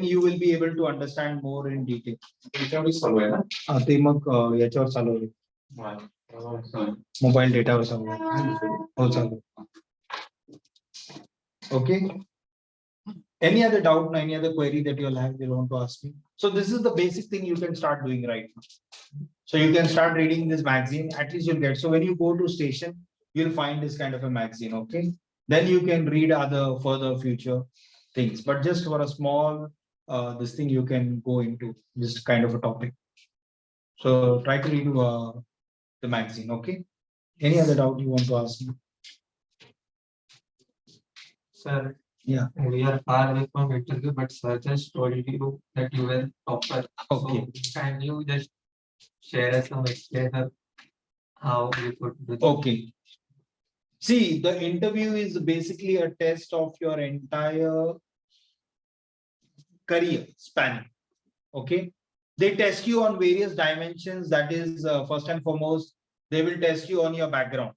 you will be able to understand more in detail. ते मग याच्यावर चालू आहे. Mobile data वर चालू आहे. हो चालू. Okay. Any other doubt, any other query that you'll have, you want to ask me? So this is the basic thing you can start doing right now. So you can start reading this magazine, at least you'll get. So when you go to station, you'll find this kind of a magazine, okay? Then you can read other further future things, but just for a small, this thing you can go into this kind of a topic. So try to read the magazine, okay? Any other doubt you want to ask me? Sir, Yeah. we are far away from interview, but sir just told you that you were topper. Okay. So can you just share us some explainer how you could do that? Okay. See, the interview is basically a test of your entire career span. Okay. They test you on various dimensions. That is, first and foremost, they will test you on your background.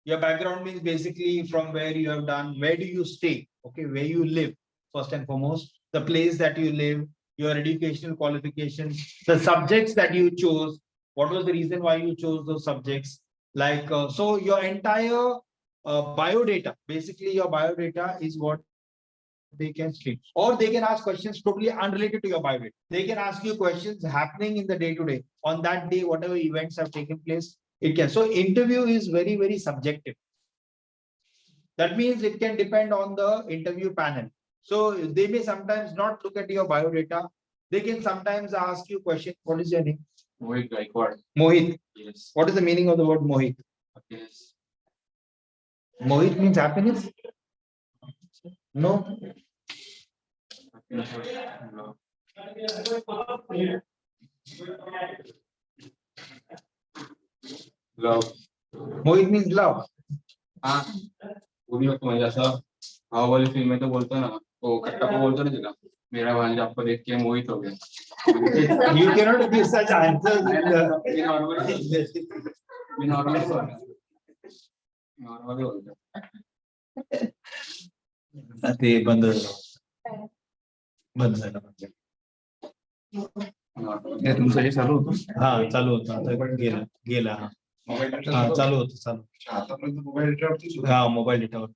Your background means basically from where you have done, where do you stay? Okay, where you live, first and foremost, the place that you live, your educational qualifications, the subjects that you chose. What was the reason why you chose those subjects? Like, so your entire biodata, basically your biodata is what they can state, or they can ask questions totally unrelated to your biodata. They can ask you questions happening in the day to day. On that day, whatever events have taken place, it can. So interview is very, very subjective. That means it can depend on the interview panel. So they may sometimes not look at your biodata. They can sometimes ask you question. What is your name? Mohit Gaikwad. Mohit. Yes. What is the meaning of the word Mohit? Yes. Mohit means happiness? No. No. Love. Mohit means love. हाँ वो भी आपको मजा सा हाँ वाली film में तो बोलता ना वो कट्टा को बोलता ना जगह मेरा भांजा आपको देख के मोहित हो गया. You cannot give such answers in the normally बोलता. ते बंद झालं. हे तुमचं हे चालू होतं. हा चालू होतं आता गेला हा चालू होतं चालू. हा मोबाईल डेटावर.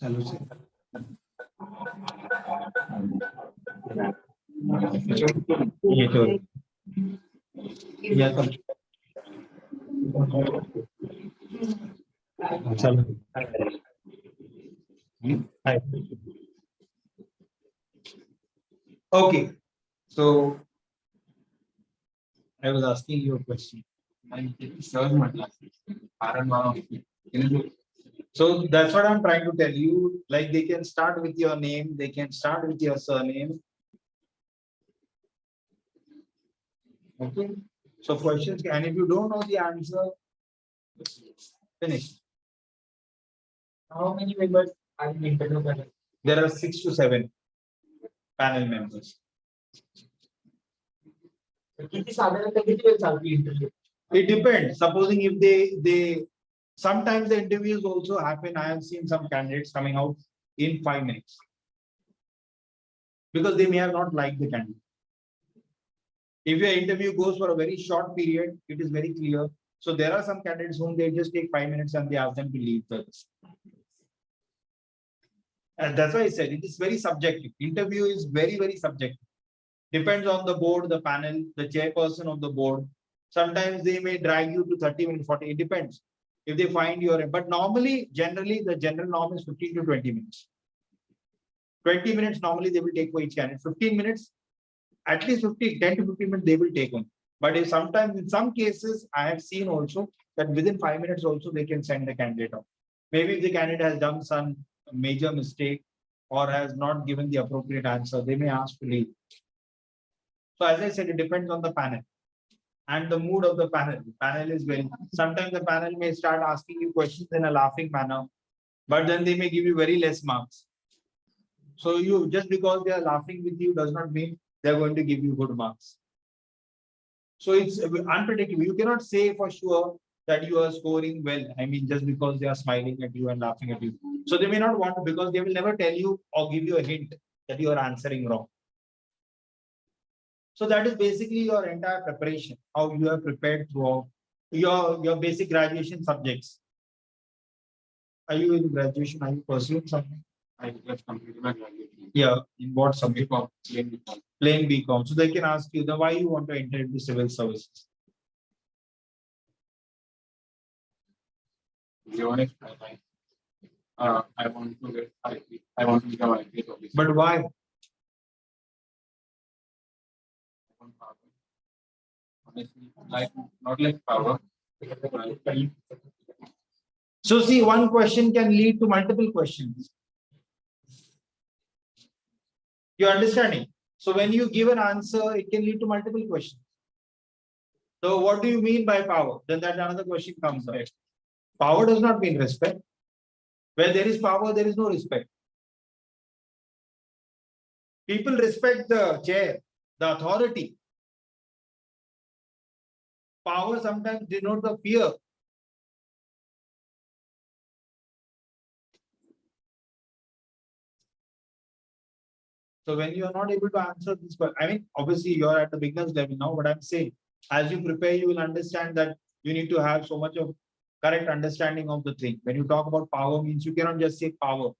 चालू Okay, so I was asking you a question. So that's what I'm trying to tell you. Like they can start with your name, they can start with your surname. Okay. So questions, and if you don't know the answer, finish. How many members are in interview panel? There are 6 to 7 panel members. किती साधारणतः किती वेळ चालते interview? It depends. Supposing if they sometimes the interviews also happen. I have seen some candidates coming out in 5 minutes because they may have not liked the candidate. If your interview goes for a very short period, it is very clear. So there are some candidates whom they just take 5 minutes and they ask them to leave first. And that's why I said it is very subjective. Interview is very, very subjective. Depends on the board, the panel, the chairperson of the board. Sometimes they may drag you to 30 minutes, 40. It depends. If they find your, but normally, generally, the general norm is 15 to 20 minutes. 20 minutes normally they will take for each candidate. 15 minutes at least 10 to 15 minutes they will take on. But if sometimes in some cases I have seen also that within 5 minutes also they can send the candidate out. Maybe if the candidate has done some major mistake or has not given the appropriate answer, they may ask to leave. So as I said, it depends on the panel and the mood of the panel. The panel is very, sometimes the panel may start asking you questions in a laughing manner, but then they may give you very less marks. So you, just because they are laughing with you does not mean they're going to give you good marks. So it's unpredictable. You cannot say for sure that you are scoring well. I mean, just because they are smiling at you and laughing at you. So they may not want to, because they will never tell you or give you a hint that you are answering wrong. So that is basically your entire preparation, how you are prepared throughout your basic graduation subjects. Are you in graduation? Are you pursuing something? I just completed my graduation. Yeah, in what subject? BCom, plain BCom. Plain BCom. So they can ask you the why you want to enter into civil services. To be honest, I want to get IP. I want to become IPS officer. But why? Honestly, like not like power. So see, one question can lead to multiple questions. You understanding? So when you give an answer, it can lead to multiple questions. So what do you mean by power? Then that another question comes up. Power does not mean respect. Where there is power, there is no respect. People respect the chair, the authority. Power sometimes denotes the fear. So when you are not able to answer this, but I mean, obviously you are at the beginner's level now, but I'm saying, as you prepare, you will understand that you need to have so much of correct understanding of the thing. When you talk about power, means you cannot just say power.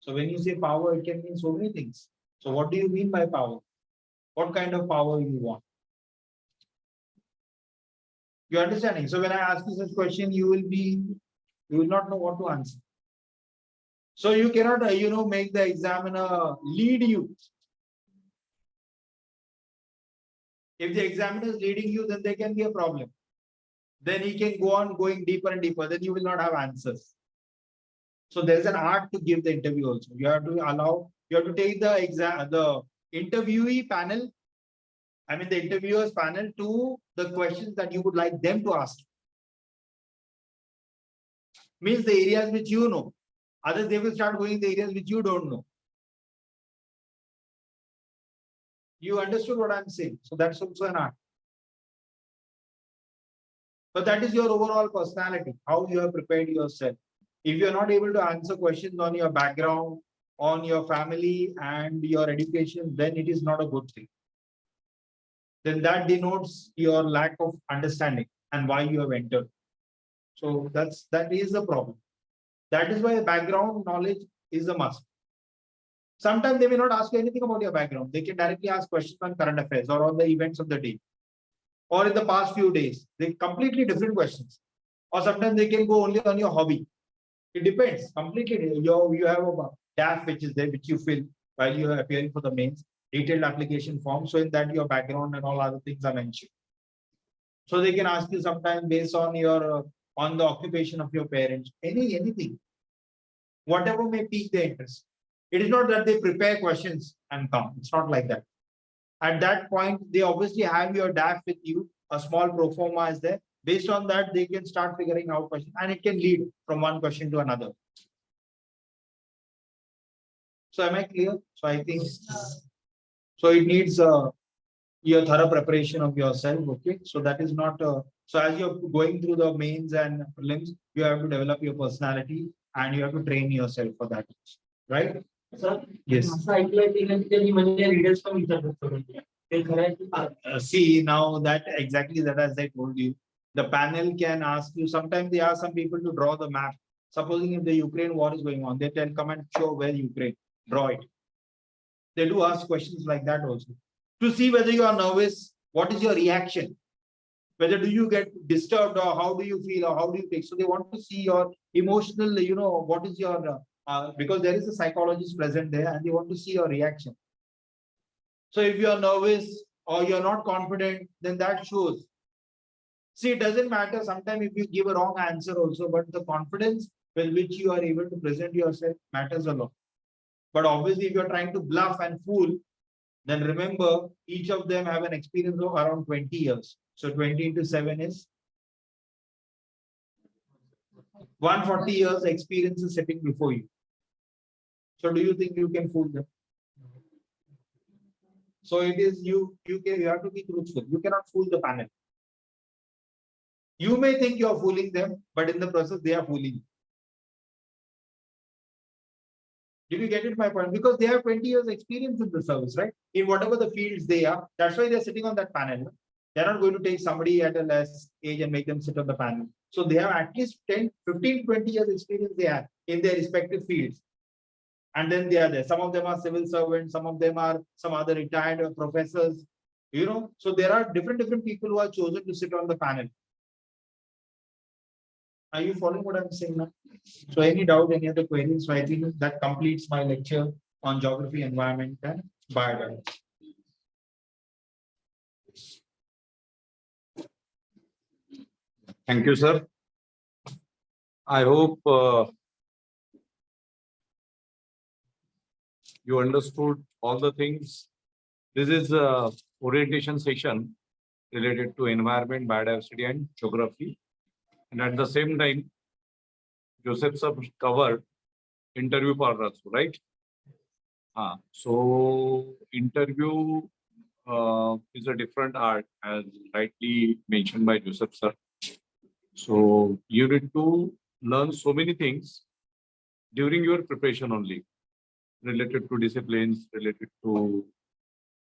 So when you say power, it can mean so many things. So what do you mean by power? What kind of power you want? You understanding? So when I ask you such question, you will not know what to answer. So you cannot, make the examiner lead you. If the examiner is leading you, then there can be a problem. Then he can go on going deeper and deeper. Then you will not have answers. So there's an art to give the interview also. You have to take the interviewee panel, the interviewers panel to the questions that you would like them to ask. Means the areas which you know. Others, they will start going in the areas which you don't know. You understood what I'm saying? So that's also an art. But that is your overall personality, how you have prepared yourself. If you're not able to answer questions on your background, on your family and your education, then it is not a good thing. Then that denotes your lack of understanding and why you have entered. So that is the problem. That is why background knowledge is a must. Sometimes they may not ask you anything about your background. They can directly ask questions on current affairs or on the events of the day. Or in the past few days, they completely different questions. Or sometimes they can go only on your hobby. It depends completely. You have a DAF which is there, which you fill while you are appearing for the mains, detailed application form. So in that your background and all other things are mentioned. So they can ask you sometimes based on your on the occupation of your parents, anything, whatever may pique their interest. It is not that they prepare questions and come. It's not like that. At that point, they obviously have your DAF with you. A small pro forma is there. Based on that, they can start figuring out questions, and it can lead from one question to another. So am I clear? So I think so. It needs your thorough preparation of yourself. Okay, so that is not. So as you're going through the mains and prelims, you have to develop your personality and you have to train yourself for that. Right? Sir, yes. See, now that exactly that as I told you, the panel can ask you. Sometimes they ask some people to draw the map. Supposing if the Ukraine war is going on, they tell come and show where Ukraine, draw it. They do ask questions like that also to see whether you are nervous. What is your reaction? Whether do you get disturbed or how do you feel or how do you take? So they want to see your emotional, what is your because there is a psychologist present there and they want to see your reaction. So if you are nervous or you're not confident, then that shows. See, it doesn't matter sometimes if you give a wrong answer also, but the confidence with which you are able to present yourself matters a lot. But obviously, if you're trying to bluff and fool, then remember each of them have an experience of around 20 years. So 20 into 7 is 140 years experience is sitting before you. So do you think you can fool them? So it is you have to be truthful. You cannot fool the panel. You may think you are fooling them, but in the process they are fooling you. Did you get it, my point? Because they have 20 years experience in the service, right? In whatever the fields they are, that's why they're sitting on that panel. They're not going to take somebody at a less age and make them sit on the panel. So they have at least 10, 15, 20 years experience they have in their respective fields. And then they are there. Some of them are civil servants, some of them are some other retired professors, you know. So there are different people who are chosen to sit on the panel. Are you following what I'm saying now? So any doubt, any other queries? So I think that completes my lecture on geography, environment, and biodiversity. Thank you, sir. I hope you understood all the things. This is a orientation session related to environment, biodiversity, and geography. And at the same time, Joseph sir covered interview part also, right? So interview is a different art, as rightly mentioned by Joseph sir. So you need to learn so many things during your preparation only, related to disciplines, related to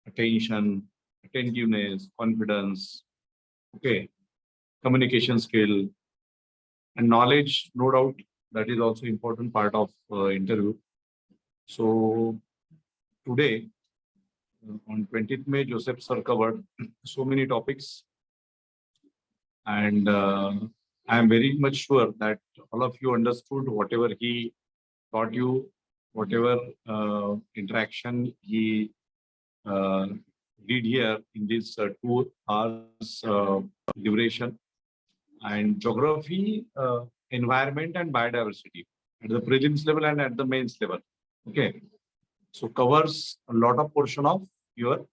attention, attentiveness, confidence, okay, communication skill, and knowledge, no doubt, that is also important part of interview. So today, on 20th May, Joseph sir covered so many topics. And I am very much sure that all of you understood whatever he taught you, whatever interaction he did here in this 2 hours duration. And geography, environment, and biodiversity at the prelims level and at the mains level. Okay. So covers a lot of portion of your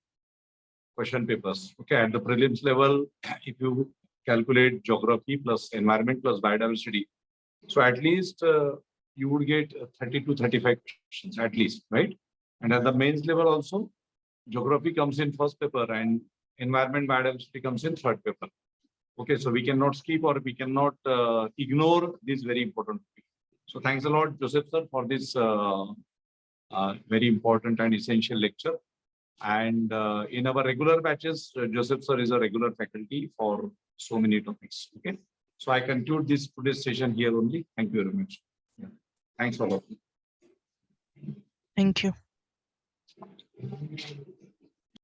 question papers. Okay. At the prelims level, if you calculate geography plus environment plus biodiversity, so at least you would get 30 to 35 questions at least, right? And at the mains level also, geography comes in first paper and environment biodiversity comes in third paper. Okay, so we cannot skip or we cannot ignore this very important topic. So thanks a lot, Joseph sir, for this very important and essential lecture. And in our regular batches, Joseph sir is a regular faculty for so many topics. Okay, so I conclude this today's session here only. Thank you very much. Yeah. Thanks a lot. Thank you.